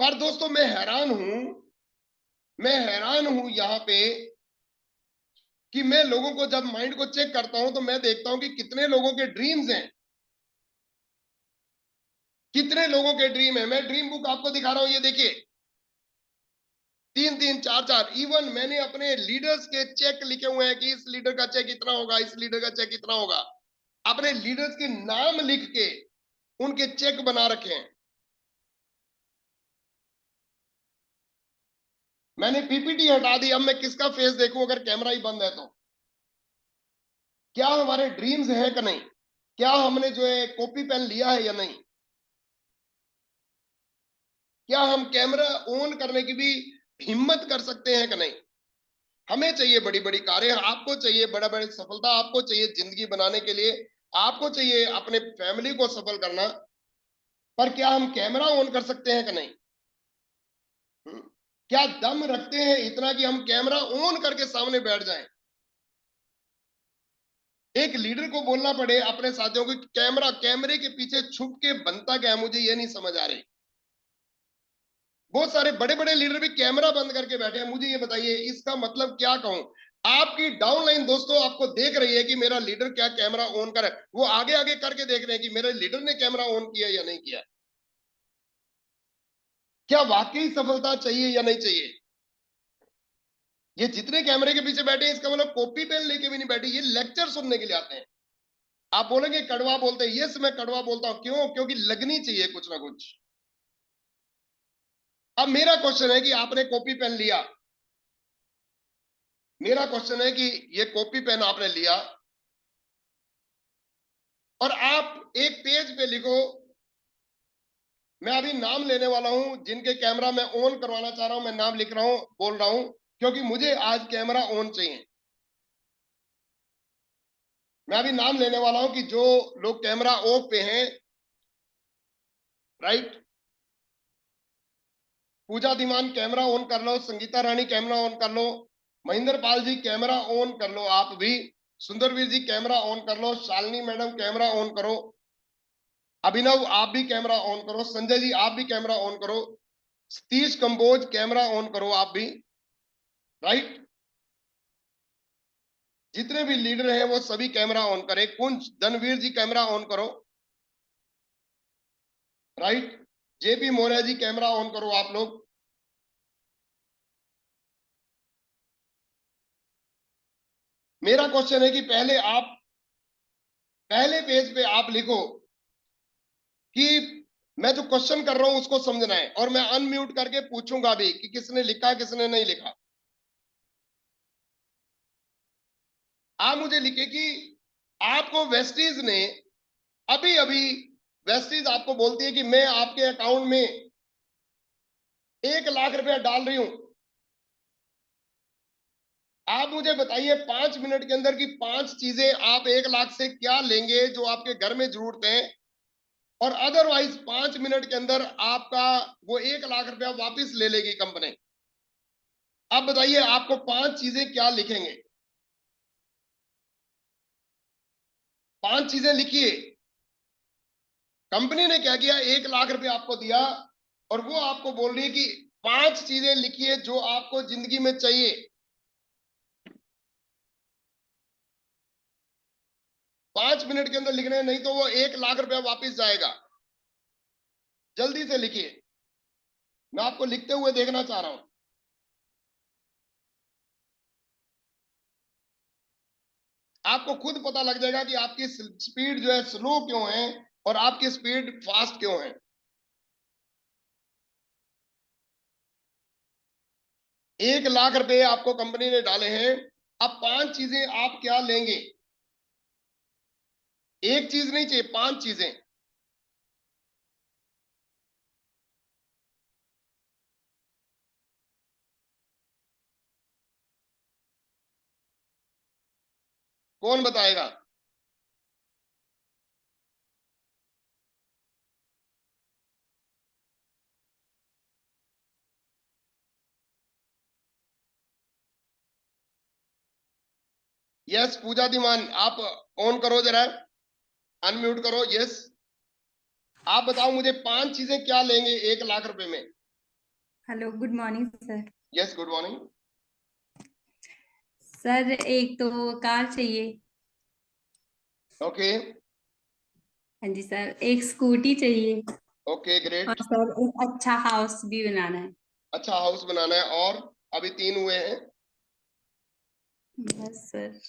पर दोस्तों मैं हैरान हूं यहां पे कि मैं लोगों को जब माइंड को चेक करता हूं तो मैं देखता हूं कि कितने लोगों के ड्रीम्स हैं। कितने लोगों के ड्रीम है। मैं ड्रीम बुक आपको दिखा रहा हूं, ये देखिए, 3-3, 4-4। इवन मैंने अपने लीडर्स के चेक लिखे हुए हैं कि इस लीडर का चेक इतना होगा, इस लीडर का चेक इतना होगा। अपने लीडर्स के नाम लिख के उनके चेक बना रखे हैं। मैंने पीपीटी हटा दी, अब मैं किसका फेस देखूं अगर कैमरा ही बंद है तो? क्या हमारे ड्रीम्स हैं कि नहीं? क्या हमने जो है कॉपी पेन लिया है या नहीं? क्या हम कैमरा ऑन करने की भी हिम्मत कर सकते हैं कि नहीं? हमें चाहिए बड़ी बड़ी कारें, आपको चाहिए बड़ा बड़ी सफलता, आपको चाहिए जिंदगी बनाने के लिए, आपको चाहिए अपने फैमिली को सफल करना। पर क्या हम कैमरा ऑन कर सकते हैं कि नहीं? हम्म? क्या दम रखते हैं इतना कि हम कैमरा ऑन करके सामने बैठ जाएं? एक लीडर को बोलना पड़े अपने साथियों को, कैमरे के पीछे छुप के बनता क्या है, मुझे ये नहीं समझ आ रही। बहुत सारे बड़े बड़े लीडर भी कैमरा बंद करके बैठे हैं। मुझे ये बताइए इसका मतलब क्या कहूं? आपकी डाउनलाइन दोस्तों आपको देख रही है कि मेरा लीडर क्या कैमरा ऑन करे, वो आगे आगे करके देख रहे हैं कि मेरे लीडर ने कैमरा ऑन किया या नहीं किया। क्या वाकई सफलता चाहिए या नहीं चाहिए? ये जितने कैमरे के पीछे बैठे हैं इसका मतलब कॉपी पेन लेके भी नहीं बैठे, ये लेक्चर सुनने के लिए आते हैं। आप बोलेंगे कड़वा बोलते हैं, यस मैं कड़वा बोलता हूं। क्यों? क्योंकि लगनी चाहिए कुछ ना कुछ। अब मेरा क्वेश्चन है कि आपने कॉपी पेन लिया, मेरा क्वेश्चन है कि ये कॉपी पेन आपने लिया और आप एक पेज पे लिखो, मैं अभी नाम लेने वाला हूं जिनके कैमरा मैं ऑन करवाना चाह रहा हूं, मैं नाम लिख रहा हूं, बोल रहा हूं, क्योंकि मुझे आज कैमरा ऑन चाहिए। मैं अभी नाम लेने वाला हूं कि जो लोग कैमरा ऑफ पे हैं। Right, Pooja Dhiman camera on कर लो, संगीता रानी कैमरा ऑन कर लो, महेंद्र पाल जी कैमरा ऑन कर लो, आप भी, सुंदरवीर जी कैमरा ऑन कर लो, शालिनी मैडम कैमरा ऑन करो, अभिनव आप भी कैमरा ऑन करो, संजय जी आप भी कैमरा ऑन करो, सतीश कंबोज कैमरा ऑन करो आप भी। राइट, जितने भी लीडर हैं वो सभी कैमरा ऑन करें। कुंज धनवीर जी कैमरा ऑन करो। Right, JP Maurya ji camera on करो आप लोग। मेरा क्वेश्चन है कि पहले पेज पे आप लिखो कि मैं जो क्वेश्चन कर रहा हूं उसको समझना है, और मैं अनम्यूट करके पूछूंगा भी कि किसने लिखा किसने नहीं लिखा। आप मुझे लिखे कि आपको वेस्टीज ने अभी अभी, वेस्टीज आपको बोलती है कि मैं आपके अकाउंट में 1 लाख रुपया डाल रही हूं। आप मुझे बताइए 5 मिनट के अंदर की 5 चीजें आप 1 लाख से क्या लेंगे जो आपके घर में जरूरत है, और अदरवाइज 5 मिनट के अंदर आपका वो 1 लाख रुपया वापस ले लेगी कंपनी। अब बताइए आपको 5 चीजें क्या लिखेंगे? 5 चीजें लिखिए। कंपनी ने क्या किया, 1 लाख रुपया आपको दिया, और वो आपको बोल रही है कि 5 चीजें लिखिए जो आपको जिंदगी में चाहिए। 5 मिनट के अंदर लिखने हैं, नहीं तो वो 1 लाख रुपया वापिस जाएगा। जल्दी से लिखिए, मैं आपको लिखते हुए देखना चाह रहा हूं। आपको खुद पता लग जाएगा कि आपकी स्पीड जो है स्लो क्यों है और आपकी स्पीड फास्ट क्यों है। 1 लाख रुपए आपको कंपनी ने डाले हैं। अब 5 चीजें आप क्या लेंगे? एक चीज नहीं चाहिए, 5 चीजें। कौन बताएगा? यस पूजा दीमान, आप ऑन करो जरा, अनम्यूट करो। यस, आप बताओ मुझे 5 चीजें क्या लेंगे 1 लाख रुपए में? Hello, good morning sir. Yes, good morning. Sir एक तो कार चाहिए। ओके। हाँ जी सर, एक स्कूटी चाहिए। ओके, और ग्रेट। सर एक अच्छा हाउस भी बनाना है। अच्छा हाउस बनाना है, और अभी 3 हुए हैं। बस सर।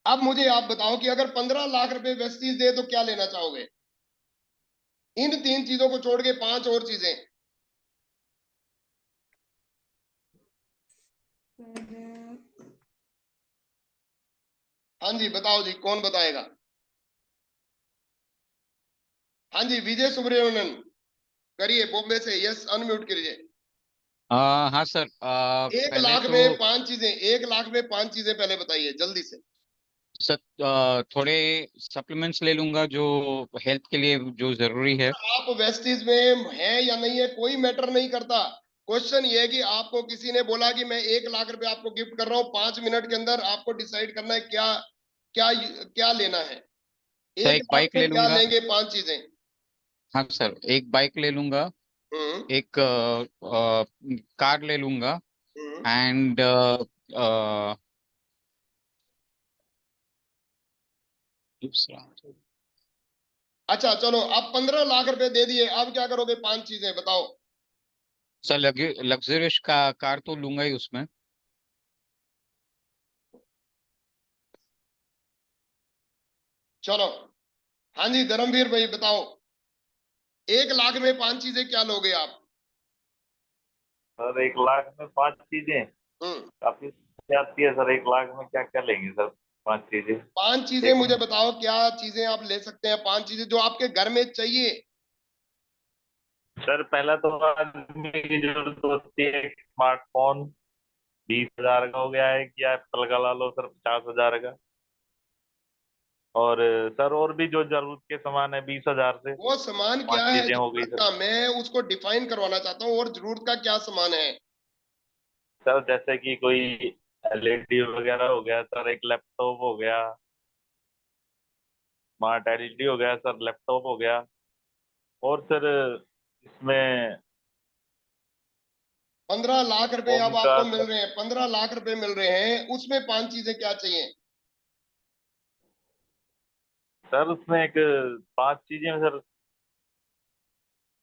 अब मुझे आप बताओ कि अगर 15 लाख रुपए वेस्टीज दे तो क्या लेना चाहोगे? इन 3 चीजों को छोड़ के 5 और चीजें। सर हाँ जी बताओ जी, कौन बताएगा? हाँ जी, विजय सुब्रमण्यन, करिए बॉम्बे से। यस, अनम्यूट करिए। हाँ सर, एक पहले लाख तो में 5 चीजें, 1 लाख में 5 चीजें पहले बताइए जल्दी से। सर थोड़े सप्लीमेंट्स ले लूंगा जो हेल्थ के लिए जो जरूरी है। आप वेस्टीज में है या नहीं है कोई मैटर नहीं करता। क्वेश्चन ये है कि आपको किसी ने बोला कि मैं 1 लाख रुपए आपको गिफ्ट कर रहा हूँ, 5 मिनट के अंदर आपको डिसाइड करना है क्या क्या क्या लेना है। सर एक एक लाख बाइक में ले क्या लूंगा। लेंगे? 5 चीजें। हाँ सर, एक बाइक ले लूंगा, हम्म। एक कार ले लूंगा, हम्म। एंड दूसरा अच्छा चलो, अब 15 लाख रुपए दे दिए, अब क्या करोगे? 5 चीजें बताओ। सर लग्जरियस का कार तो लूंगा ही उसमें। चलो, हाँ जी धर्मवीर भाई बताओ, 1 लाख में 5 चीजें क्या लोगे आप? सर 1 लाख में 5 चीजें हम्म। काफी आती है सर। 1 लाख में क्या क्या लेंगे सर? 5 चीजें। 5 चीजें एक मुझे बताओ, क्या चीजें आप ले सकते हैं? 5 चीजें जो आपके घर में चाहिए। सर पहला तो आदमी की जरूरत होती है एक स्मार्टफोन। 20 हजार का हो गया है, या एप्पल का ला लो सर 50 हजार का। और सर और भी जो जरूरत के सामान है 20 हजार से। वो सामान पांच क्या है चीजें हो गई जरूरत सर। का? मैं उसको डिफाइन करवाना चाहता हूँ, और जरूरत का क्या सामान है? सर जैसे कि कोई एलईडी वगैरह हो गया सर, एक लैपटॉप हो गया, स्मार्ट एलईडी हो गया सर, लैपटॉप हो गया। और सर इसमें 15 लाख रुपए फोन अब का आपको मिल रहे हैं, 15 लाख रुपए मिल रहे हैं, उसमें 5 चीजें क्या चाहिए? सर उसमें एक 5 चीजें सर,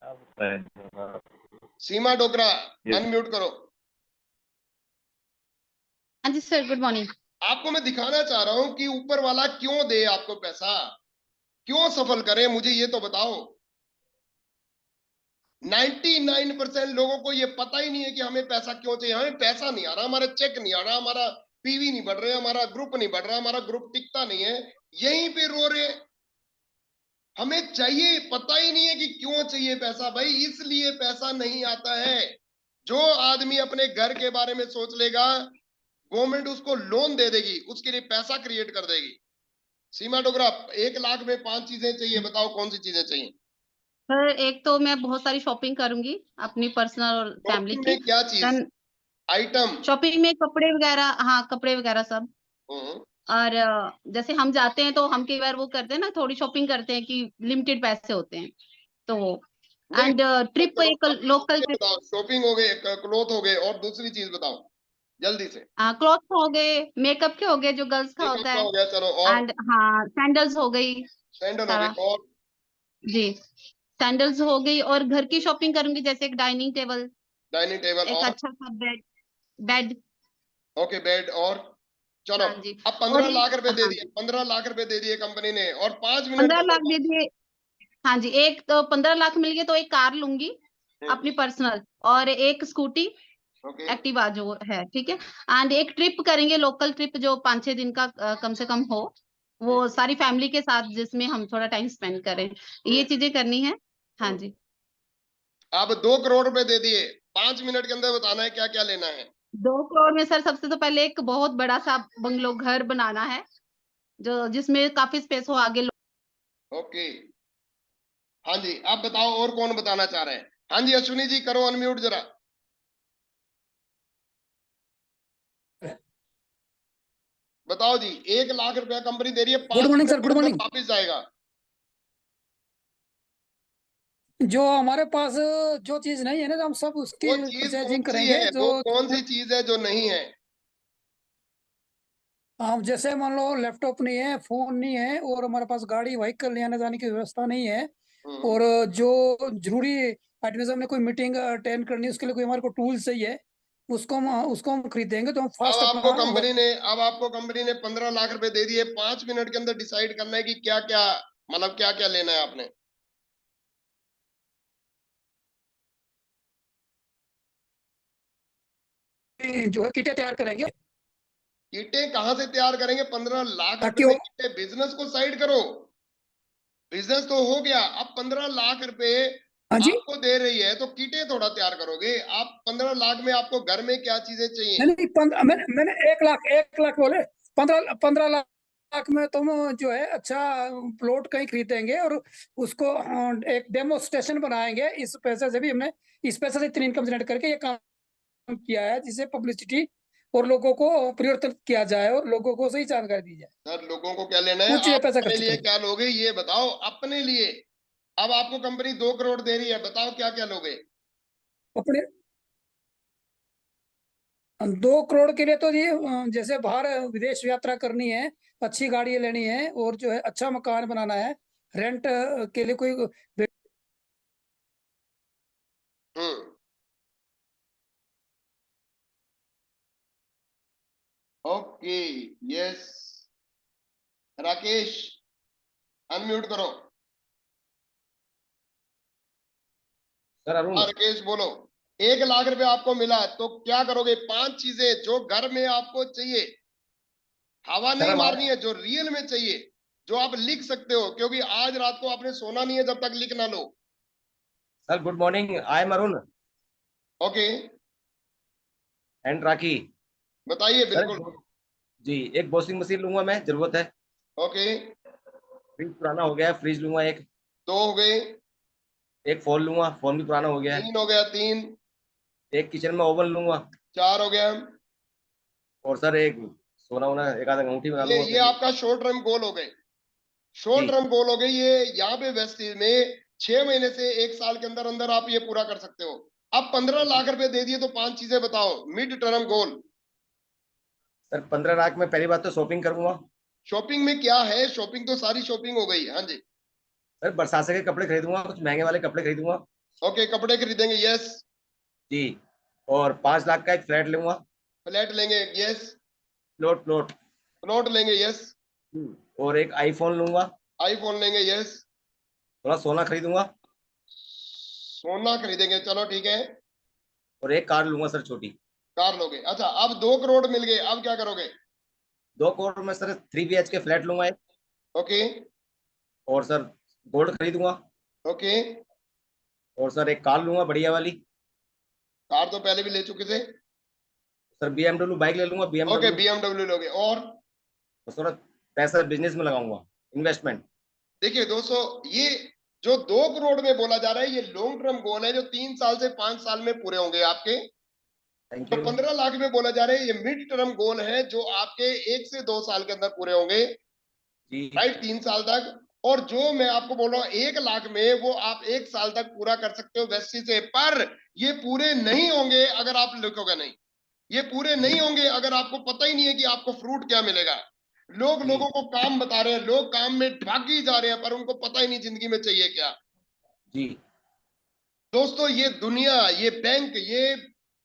क्या बताएं सर? सीमा डोगरा, ये अनम्यूट करो। हाँ जी सर, गुड मॉर्निंग। आपको मैं दिखाना चाह रहा हूं कि ऊपर वाला क्यों दे आपको पैसा, क्यों सफल करे, मुझे ये तो बताओ। 99% लोगों को ये पता ही नहीं है कि हमें पैसा क्यों चाहिए। हमें पैसा नहीं आ रहा, हमारा चेक नहीं आ रहा, हमारा पीवी नहीं बढ़ रहे, हमारा ग्रुप नहीं बढ़ रहा, हमारा ग्रुप टिकता नहीं है, यहीं पे रो रहे। हमें चाहिए, पता ही नहीं है कि क्यों चाहिए पैसा। भाई इसलिए पैसा नहीं आता है। जो आदमी अपने घर के बारे में सोच लेगा, गवर्नमेंट उसको लोन दे देगी, उसके लिए पैसा क्रिएट कर देगी। सीमा डोगरा, 1 लाख में 5 चीजें चाहिए, बताओ कौन सी चीजें चाहिए? सर एक तो मैं बहुत सारी शॉपिंग करूंगी अपनी पर्सनल और फैमिली शॉपिंग की। में क्या चीज, देन आइटम? शॉपिंग में कपड़े वगैरह, हाँ कपड़े वगैरह सब। हम्म, और जैसे हम जाते हैं तो हम कई बार वो करते हैं ना, थोड़ी शॉपिंग करते हैं कि लिमिटेड पैसे होते हैं तो। नहीं, एंड ट्रिप एक लोकल ट्रिप, बताओ। शॉपिंग हो गए, क्लोथ हो गए, और दूसरी चीज बताओ जल्दी से। क्लॉथ हो गए, मेकअप के हो गए जो गर्ल्स का मेकअप होता का है। हो गया, चलो, और? एंड हाँ सैंडल्स हो गई सैंडल हो गए, सारा। और? जी, सैंडल्स हो गई। और घर की शॉपिंग करूंगी, जैसे एक डाइनिंग टेबल, डाइनिंग टेबल, एक और? अच्छा सा बेड। बेड, ओके, बेड, और? चलो। हाँ जी। अब और 15 लाख रुपए दे हाँ दिए, जी, 15 लाख रुपए दे दिए कंपनी ने, और 5 मिनट 15 के लाख अंदर। दे दिए। हाँ जी, एक तो 15 लाख मिल गए तो एक कार लूंगी अपनी पर्सनल, और एक स्कूटी ओके, एक्टिवा जो है, ठीक है। एंड एक ट्रिप करेंगे, लोकल ट्रिप जो 5-6 दिन का कम से कम हो, वो सारी फैमिली के साथ, जिसमें हम थोड़ा टाइम स्पेंड करें, ये चीजें करनी है। हाँ जी। अब 2 करोड़ रुपए दे दिए, 5 मिनट के अंदर बताना है क्या क्या लेना है। 2 करोड़ में सर सबसे तो पहले एक बहुत बड़ा सा बंगलो घर बनाना है, जो जिसमें काफी स्पेस हो आगे। ओके, हाँ जी, अब बताओ और कौन बताना चाह रहे हैं? हाँ जी, अश्विनी जी करो अनम्यूट जरा। बताओ जी, 1 लाख रुपया कंपनी दे रही है, गुड 5 मॉर्निंग मिनट सर, के गुड अंदर मॉर्निंग। वापिस जाएगा। जो हमारे पास जो चीज नहीं है ना, तो हम सब उसकी वो चीज कौन परचेजिंग सी करेंगे। है, जो वो कौन सी चीज है जो नहीं है? हम जैसे मान लो लैपटॉप नहीं है, फोन नहीं है, और हमारे पास गाड़ी व्हीकल ले आने जाने की व्यवस्था नहीं है, हम्म। और जो जरूरी आइटम्स, हमने कोई मीटिंग अटेंड करनी है, उसके लिए कोई हमारे को टूल चाहिए, उसको हम खरीदेंगे तो हम फास्ट अपना अब आपको कंपनी ने 15 लाख रुपए दे दिए, 5 मिनट के अंदर डिसाइड करना है कि क्या क्या, मतलब क्या क्या लेना है आपने। जो है किटें तैयार करेंगे, किटें कहां से तैयार करेंगे? 15 लाख रुपए ताकि में वो। किटें? बिजनेस को साइड करो, बिजनेस तो हो गया। अब 15 लाख रुपए हाँ जी। आपको दे रही है तो किटें थोड़ा तैयार करोगे आप? 15 लाख में आपको घर में क्या चीजें चाहिए? नहीं नहीं, मैंने 1 लाख बोले। 15 लाख में तुम जो है अच्छा प्लॉट कहीं खरीदेंगे, और उसको एक डेमो स्टेशन बनाएंगे। इस पैसे से भी हमने, इस पैसे से इतनी इनकम जनरेट करके ये काम किया है, जिससे पब्लिसिटी और लोगों को परिवर्तित किया जाए, और लोगों को सही जानकारी दी जाए। सर लोगों को क्या लेना है? कुछ आप पैसा अपने खर्च लिए करेंगे क्या लोगे ये बताओ, अपने लिए। अब आपको कंपनी 2 करोड़ दे रही है, बताओ क्या क्या लोगे? अपने। 2 करोड़ के लिए तो ये जैसे बाहर विदेश यात्रा करनी है, अच्छी गाड़ी लेनी है, और जो है अच्छा मकान बनाना है, रेंट के लिए कोई। हम्म, ओके, यस। राकेश अनम्यूट करो। सर अरुण। हाँ राकेश बोलो। 1 लाख रुपए आपको मिला तो क्या करोगे? 5 चीजें जो घर में आपको चाहिए, हवा सर नहीं हमारे मारनी है, जो रियल में चाहिए, जो आप लिख सकते हो, क्योंकि आज रात को आपने सोना नहीं है जब तक लिख ना लो। Sir good morning, I am Arun okay, and Rakhi. बताइए सर बिल्कुल। जी, एक वॉशिंग मशीन लूंगा मैं, जरूरत है। ओके, फ्रिज पुराना हो गया है, फ्रिज लूंगा एक। 2 हो गए। एक फोन लूंगा, फोन भी पुराना हो गया है। 3 हो गया, 3। एक किचन में ओवन लूंगा। 4 हो गया। और सर एक सोना वोना, एक आधा अंगूठी बना लूंगा ये अपने लिए। आपका शॉर्ट टर्म गोल हो गए। जी शॉर्ट टर्म गोल हो गए ये। यहाँ पे वेस्टेज में 6 महीने से 1 साल के अंदर अंदर आप ये पूरा कर सकते हो। अब 15 लाख रुपए दे दिए तो 5 चीजें बताओ, mid term goal. Sir, 15 lakh में पहली बात तो शॉपिंग करूंगा। शॉपिंग में क्या है? शॉपिंग तो सारी शॉपिंग हो गई। हाँ जी। सर बरसात के कपड़े खरीदूंगा, कुछ महंगे वाले कपड़े खरीदूंगा। ओके, कपड़े खरीदेंगे, यस। जी। और 5 लाख का एक फ्लैट लूंगा। फ्लैट लेंगे, यस। Plot plot. प्लॉट लेंगे, यस। और एक आईफोन लूंगा। आईफोन लेंगे, यस। थोड़ा सोना खरीदूंगा। सोना खरीदेंगे, चलो ठीक है। और एक कार लूंगा सर, छोटी। कार लोगे, अच्छा। अब 2 करोड़ मिल गए, अब क्या करोगे? 2 करोड़ में सर 3 BHK फ्लैट लूंगा एक। ओके। और सर गोल्ड खरीदूंगा। ओके। और सर एक कार लूंगा बढ़िया वाली। कार तो पहले भी ले चुके थे। सर BMW बाइक ले लूंगा, ओके, BMW। BMW लोगे, और? और थोड़ा पैसा बिजनेस में लगाऊंगा, इन्वेस्टमेंट। देखिए दोस्तों, ये जो 2 करोड़ में बोला जा रहा है, ये लॉन्ग टर्म गोल है जो 3 साल से 5 साल में पूरे होंगे आपके। थैंक जो यू 15 लाख में बोला जा रहा है, ये मिड टर्म गोल है जो आपके 1 से 2 साल के अंदर पूरे होंगे, जी। राइट, 3 साल तक। और जो मैं आपको बोल रहा हूँ 1 लाख में, वो आप 1 साल तक पूरा कर सकते हो वैसी से। पर ये पूरे नहीं होंगे अगर आप लिखोगे नहीं। ये पूरे नहीं होंगे अगर आपको पता ही नहीं है कि आपको फ्रूट क्या मिलेगा। लोग जी। लोगों को काम बता रहे हैं, लोग काम में भागी जा रहे हैं, पर उनको पता ही नहीं जिंदगी में चाहिए क्या। जी। दोस्तों, ये दुनिया, ये बैंक, ये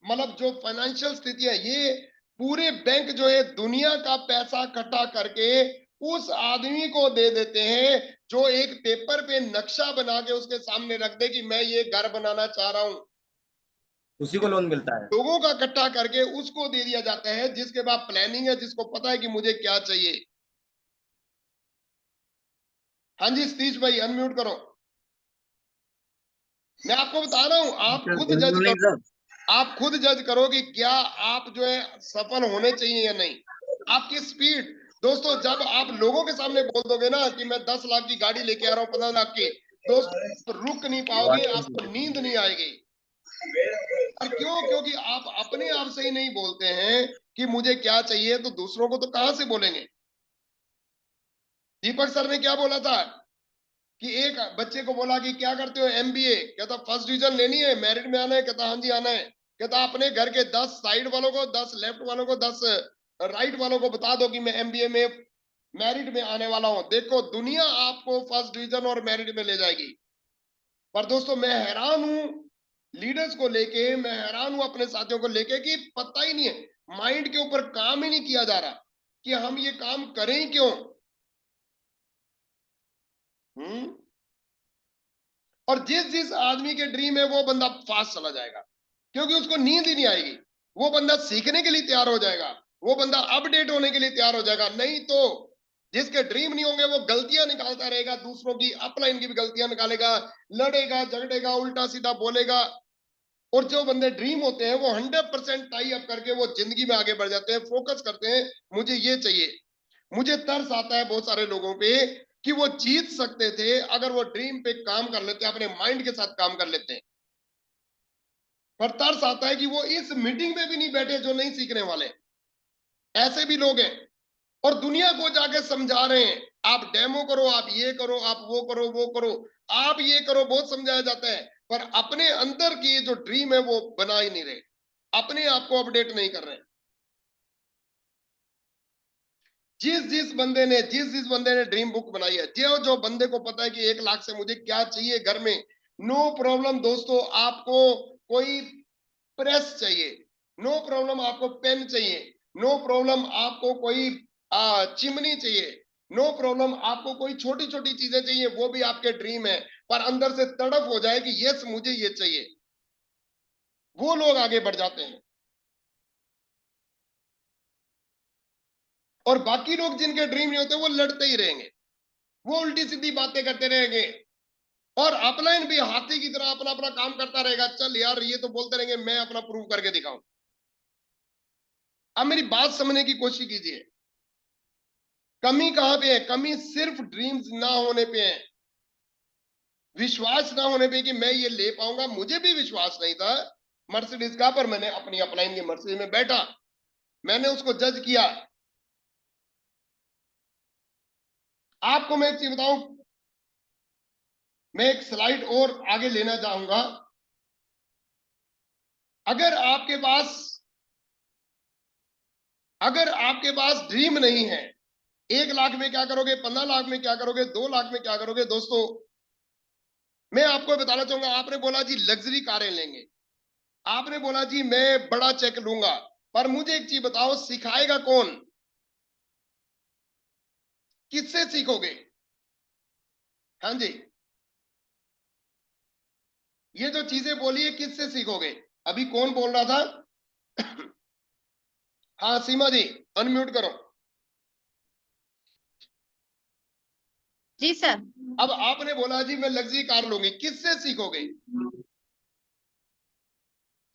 मतलब जो फाइनेंशियल स्थिति है, ये पूरे बैंक जो है दुनिया का पैसा इकट्ठा करके उस आदमी को दे देते हैं जो एक पेपर पे नक्शा बना के उसके सामने रख दे कि मैं ये घर बनाना चाह रहा हूं। उसी को लोन मिलता है। लोगों का इकट्ठा करके उसको दे दिया जाता है, जिसके बाद प्लानिंग है, जिसको पता है कि मुझे क्या चाहिए। हाँ जी सतीश भाई, अनम्यूट करो। मैं आपको बता रहा हूं, आप खुद जज करो। आप खुद जज करो कि क्या आप जो है सफल होने चाहिए या नहीं। आपकी स्पीड, दोस्तों, जब आप लोगों के सामने बोल दोगे ना कि मैं 10 लाख की गाड़ी लेके आ रहा हूं, 15 लाख की, दोस्तों रुक नहीं पाओगे, आपको नींद नहीं आएगी। और क्यों? क्योंकि आप अपने आप से ही नहीं बोलते हैं कि मुझे क्या चाहिए, तो दूसरों को तो कहां से बोलेंगे। दीपक सर ने क्या बोला था कि एक बच्चे को बोला कि क्या करते हो, MBA। कहता फर्स्ट डिवीजन लेनी है, मेरिट में आना है। कहता हाँ जी आना है। कहता अपने घर के 10 साइड वालों को, 10 लेफ्ट वालों को, 10 राइट वालों को बता दो कि मैं MBA में मेरिट में आने वाला हूं। देखो दुनिया आपको फर्स्ट डिवीजन और मेरिट में ले जाएगी। पर दोस्तों, मैं हैरान हूं लीडर्स को लेके, मैं हैरान हूं अपने साथियों को लेके कि पता ही नहीं है, माइंड के ऊपर काम ही नहीं किया जा रहा कि हम ये काम करें ही क्यों। और जिस जिस आदमी के ड्रीम है वो बंदा फास्ट चला जाएगा, क्योंकि उसको नींद ही नहीं आएगी। वो बंदा सीखने के लिए तैयार हो जाएगा, वो बंदा अपडेट होने के लिए तैयार हो जाएगा। नहीं तो जिसके ड्रीम नहीं होंगे वो गलतियां निकालता रहेगा, दूसरों की, अपलाइन की भी गलतियां निकालेगा, लड़ेगा झगड़ेगा, उल्टा सीधा बोलेगा। और जो बंदे ड्रीम होते हैं वो 100% टाई अप करके वो जिंदगी में आगे बढ़ जाते हैं, फोकस करते हैं मुझे ये चाहिए। मुझे तरस आता है बहुत सारे लोगों पे कि वो जीत सकते थे अगर वो ड्रीम पे काम कर लेते, अपने माइंड के साथ काम कर लेते। पर तरस आता है कि वो इस मीटिंग में भी नहीं बैठे जो नहीं सीखने वाले। ऐसे भी लोग हैं और दुनिया को जाके समझा रहे हैं, आप डेमो करो, आप ये करो, आप वो करो, वो करो, आप ये करो, बहुत समझाया जाता है। पर अपने अंदर की जो ड्रीम है वो बना ही नहीं रहे, अपने आप को अपडेट नहीं कर रहे। जिस जिस बंदे ने ड्रीम बुक बनाई है, जो जो बंदे को पता है कि 1 लाख से मुझे क्या चाहिए घर में, नो प्रॉब्लम दोस्तों, आपको कोई प्रेस चाहिए, नो प्रॉब्लम आपको पेन चाहिए, नो प्रॉब्लम आपको कोई चिमनी चाहिए, नो प्रॉब्लम आपको कोई छोटी छोटी चीजें चाहिए, वो भी आपके ड्रीम है। पर अंदर से तड़प हो जाए कि यस मुझे ये चाहिए, वो लोग आगे बढ़ जाते हैं। और बाकी लोग जिनके ड्रीम नहीं होते वो लड़ते ही रहेंगे, वो उल्टी सीधी बातें करते रहेंगे, और अपलाइन भी हाथी की तरह अपना अपना काम करता रहेगा। चल यार ये तो बोलते रहेंगे, मैं अपना प्रूव करके दिखाऊं। अब मेरी बात समझने की कोशिश कीजिए, कमी कहां पे है? कमी सिर्फ ड्रीम्स ना होने पे है, विश्वास ना होने पे कि मैं ये ले पाऊंगा। मुझे भी विश्वास नहीं था मर्सिडीज का, पर मैंने अपनी अपलाइन की मर्सिडीज में बैठा, मैंने उसको जज किया। आपको मैं एक चीज बताऊं, मैं एक स्लाइड और आगे लेना चाहूंगा। अगर आपके पास ड्रीम नहीं है, 1 लाख में क्या करोगे, 15 लाख में क्या करोगे, 2 लाख में क्या करोगे? दोस्तों मैं आपको बताना चाहूंगा, आपने बोला जी लग्जरी कारें लेंगे, आपने बोला जी मैं बड़ा चेक लूंगा, पर मुझे एक चीज बताओ, सिखाएगा कौन? किससे सीखोगे? हाँ जी, ये जो चीजें बोली है किससे सीखोगे? अभी कौन बोल रहा था? हाँ सीमा जी, अनम्यूट करो। जी सर। अब आपने बोला जी मैं लग्जरी कार लूंगी, किससे सीखोगे?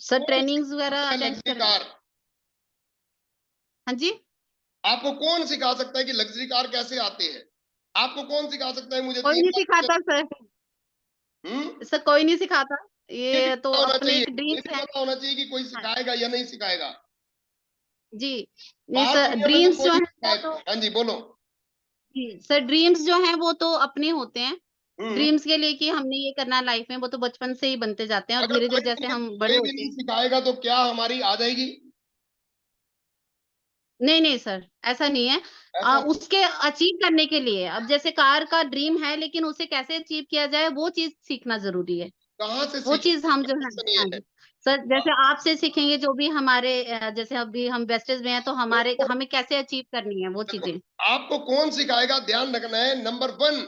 सर कौन ट्रेनिंग्स सिखा वगैरह सकता है अटेंड लग्जरी कर। कार? हाँ जी। आपको कौन सिखा सकता है कि लग्जरी कार कैसे आती है? आपको कौन सिखा सकता है? मुझे कोई 3 नहीं लाख। सिखाता सर। हम्म, सर कोई नहीं सिखाता, ये भी ये तो पता होना अपने चाहिए, एक ये ड्रीम्स भी है। पता होना चाहिए कि कोई हाँ सिखाएगा या नहीं सिखाएगा। जी। नहीं बाहर सर, दुनिया में तो ड्रीम्स कोई जो है नहीं वो सिखाएगा। तो हाँ जी बोलो। जी सर, ड्रीम्स जो है वो तो अपने होते हैं। हम्म, ड्रीम्स के लिए कि हमने ये करना लाइफ में, वो तो बचपन से ही बनते जाते हैं और अगर धीरे कोई धीरे जैसे भी हम बड़े कोई भी होते नहीं हैं। सिखाएगा तो क्या हमारी आ जाएगी? नहीं नहीं सर, ऐसा नहीं है। ऐसा नहीं। उसके अचीव करने के लिए, अब जैसे कार का ड्रीम है लेकिन उसे कैसे अचीव किया जाए वो चीज सीखना जरूरी है। कहाँ से वो सीखे? चीज हम जो है, ऐसा नहीं हाँ है। जी सर, जैसे आपसे सीखेंगे जो भी हमारे जैसे अभी हम वेस्टेज में हैं तो हमारे देखो, हमें कैसे अचीव करनी है वो देखो, चीजें। आपको कौन सिखाएगा? ध्यान रखना है, नंबर 1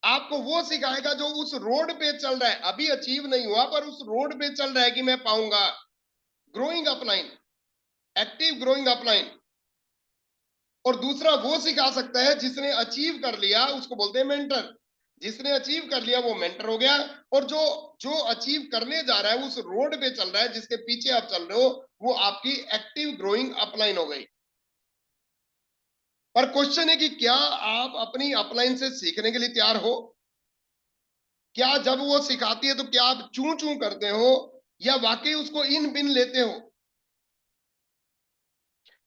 आपको वो सिखाएगा जो उस रोड पे चल रहा है। अभी अचीव नहीं हुआ पर उस रोड पे चल रहा है कि मैं पाऊंगा। Growing upline, active growing upline. और दूसरा वो सिखा सकता है जिसने अचीव कर लिया, उसको बोलते हैं मेंटर। जिसने अचीव कर लिया वो मेंटर हो गया। और जो जो अचीव करने जा रहा है, उस रोड पे चल रहा है जिसके पीछे आप चल रहे हो, वो आपकी एक्टिव ग्रोइंग अपलाइन हो गई। पर क्वेश्चन है कि क्या आप अपनी अपलाइन से सीखने के लिए तैयार हो? क्या जब वो सिखाती है तो क्या आप चूं चूं करते हो या वाकई उसको इन बिन लेते हो?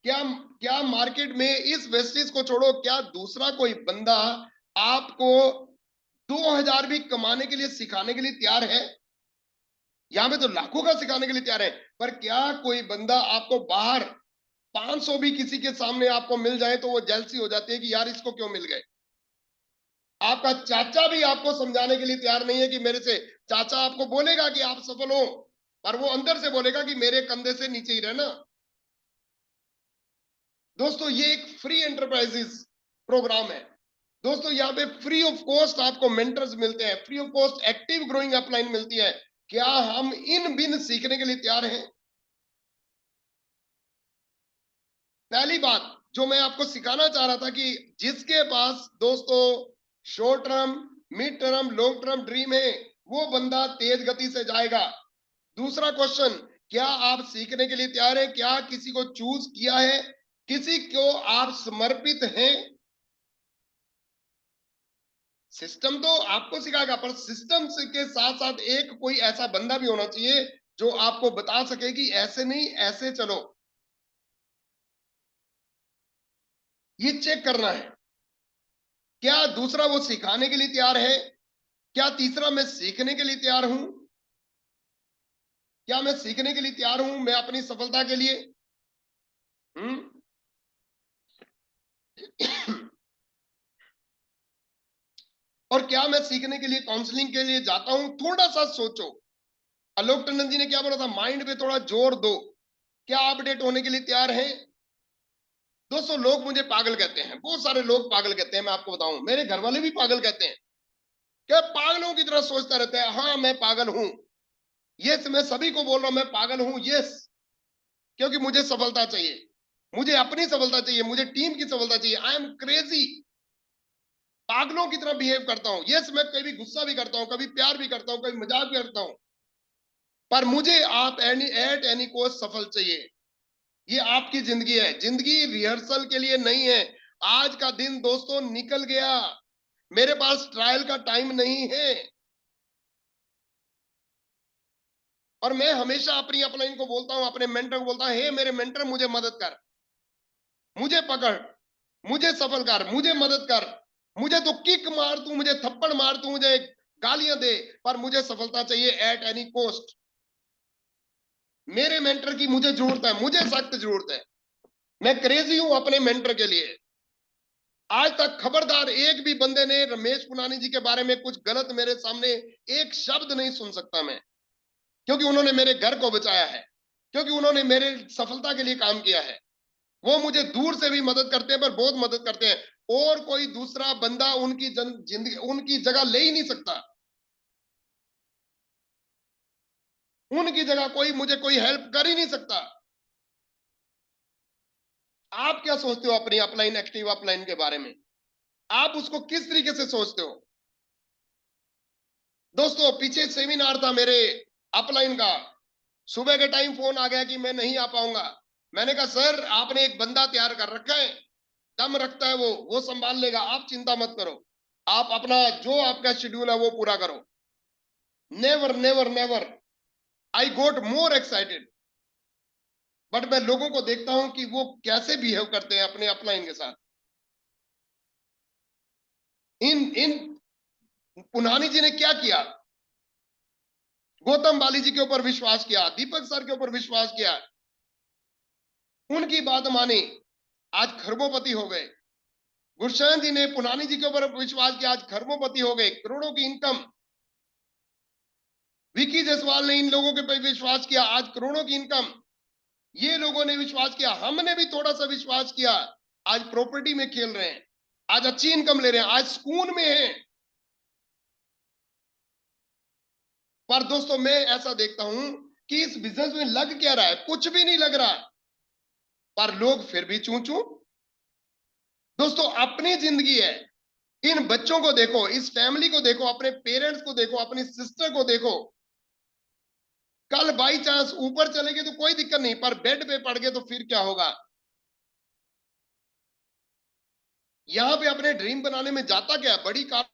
क्या क्या मार्केट में इस वेस्टेज को छोड़ो, क्या दूसरा कोई बंदा आपको 2000 भी कमाने के लिए सिखाने के लिए तैयार है? यहां पे तो लाखों का सिखाने के लिए तैयार है। पर क्या कोई बंदा आपको बाहर 500 भी किसी के सामने आपको मिल जाए तो वो जेलसी हो जाती है कि यार इसको क्यों मिल गए? आपका चाचा भी आपको समझाने के लिए तैयार नहीं है कि मेरे से। चाचा आपको बोलेगा कि आप सफल हो, पर वो अंदर से बोलेगा कि मेरे कंधे से नीचे ही रहना। दोस्तों ये एक फ्री एंटरप्राइजेस प्रोग्राम है। दोस्तों यहाँ पे फ्री ऑफ कॉस्ट आपको मेंटर्स मिलते हैं, free of cost active growing upline मिलती है। क्या हम इन बिन सीखने के लिए तैयार हैं? पहली बात जो मैं आपको सिखाना चाह रहा था कि जिसके पास दोस्तों short term, mid term, long term dream है, वो बंदा तेज गति से जाएगा। दूसरा क्वेश्चन, क्या आप सीखने के लिए तैयार हैं? क्या किसी को चूज किया है? किसी को आप समर्पित हैं? सिस्टम तो आपको सिखाएगा, पर सिस्टम के साथ साथ एक कोई ऐसा बंदा भी होना चाहिए जो आपको बता सके कि ऐसे नहीं ऐसे चलो। ये चेक करना है। क्या दूसरा वो सिखाने के लिए तैयार है? क्या तीसरा मैं सीखने के लिए तैयार हूं? क्या मैं सीखने के लिए तैयार हूं मैं अपनी सफलता के लिए? हम्म और क्या मैं सीखने के लिए काउंसलिंग के लिए जाता हूं? थोड़ा सा सोचो। आलोक टंडन जी ने क्या बोला था? माइंड पे थोड़ा जोर दो। क्या अपडेट होने के लिए तैयार हैं? दोस्तों लोग मुझे पागल कहते हैं, बहुत सारे लोग पागल कहते हैं। मैं आपको बताऊं, मेरे घर वाले भी पागल कहते हैं। क्या पागलों की तरह सोचता रहता है? हाँ मैं पागल हूं। यस, मैं सभी को बोल रहा हूं मैं पागल हूं। यस, क्योंकि मुझे सफलता चाहिए, मुझे अपनी सफलता चाहिए, मुझे टीम की सफलता चाहिए। आई एम क्रेजी, पागलों की तरह बिहेव करता हूं। यस, मैं कभी गुस्सा भी करता हूं, कभी प्यार भी करता हूं, कभी मजाक भी करता हूं, पर मुझे आप एट एनी कॉस्ट सफल चाहिए। ये आपकी जिंदगी है, जिंदगी रिहर्सल के लिए नहीं है। आज का दिन दोस्तों निकल गया, मेरे पास ट्रायल का टाइम नहीं है। और मैं हमेशा अपनी अपलाइन को बोलता हूं, अपने मेंटर को बोलता हूं, हे मेरे मेंटर मुझे मदद कर, मुझे पकड़, मुझे सफल कर, मुझे मदद कर। मुझे तो किक मार तू, मुझे थप्पड़ मार तू, मुझे गालियां दे, पर मुझे सफलता चाहिए एट एनी कॉस्ट। मेरे मेंटर की मुझे जरूरत है, मुझे सख्त जरूरत है। मैं क्रेजी हूं अपने मेंटर के लिए। आज तक खबरदार एक भी बंदे ने रमेश पुनानी जी के बारे में कुछ गलत मेरे सामने एक शब्द नहीं सुन सकता मैं, क्योंकि उन्होंने मेरे घर को बचाया है, क्योंकि उन्होंने मेरे सफलता के लिए काम किया है। वो मुझे दूर से भी मदद करते हैं, पर बहुत मदद करते हैं। और कोई दूसरा बंदा उनकी जिंदगी उनकी जगह ले ही नहीं सकता। उनकी जगह कोई मुझे कोई हेल्प कर ही नहीं सकता। आप क्या सोचते हो अपनी अपलाइन, एक्टिव अपलाइन के बारे में? आप उसको किस तरीके से सोचते हो? दोस्तों पीछे सेमिनार था मेरे अपलाइन का, सुबह के टाइम फोन आ गया कि मैं नहीं आ पाऊंगा। मैंने कहा सर आपने एक बंदा तैयार कर रखा है, दम रखता है वो संभाल लेगा, आप चिंता मत करो, आप अपना जो आपका शेड्यूल है वो पूरा करो। Never never never I got more excited. But मैं लोगों को देखता हूं कि वो कैसे बिहेव करते हैं अपने अपलाइन के साथ। इन पुनानी जी ने क्या किया? गौतम बाली जी के ऊपर विश्वास किया, दीपक सर के ऊपर विश्वास किया, उनकी बात मानी, आज खरबोपति हो गए। गुरशरण जी ने पुनानी जी के ऊपर विश्वास किया, आज खरबोपति हो गए, करोड़ों की इनकम। विकी जायसवाल ने इन लोगों के पे विश्वास किया, आज करोड़ों की इनकम। ये लोगों ने विश्वास किया, हमने भी थोड़ा सा विश्वास किया, आज प्रॉपर्टी में खेल रहे हैं, आज अच्छी इनकम ले रहे हैं, आज सुकून में हैं। पर दोस्तों मैं ऐसा देखता हूं कि इस बिजनेस में लग क्या रहा है? कुछ भी नहीं लग रहा, पर लोग फिर भी चूं चूं। दोस्तों अपनी जिंदगी है, इन बच्चों को देखो, इस फैमिली को देखो, अपने पेरेंट्स को देखो, अपनी सिस्टर को देखो। कल बाई चांस ऊपर चले गए तो कोई दिक्कत नहीं, पर बेड पे पड़ गए तो फिर क्या होगा? यहां पे अपने ड्रीम बनाने में जाता क्या? बड़ी कार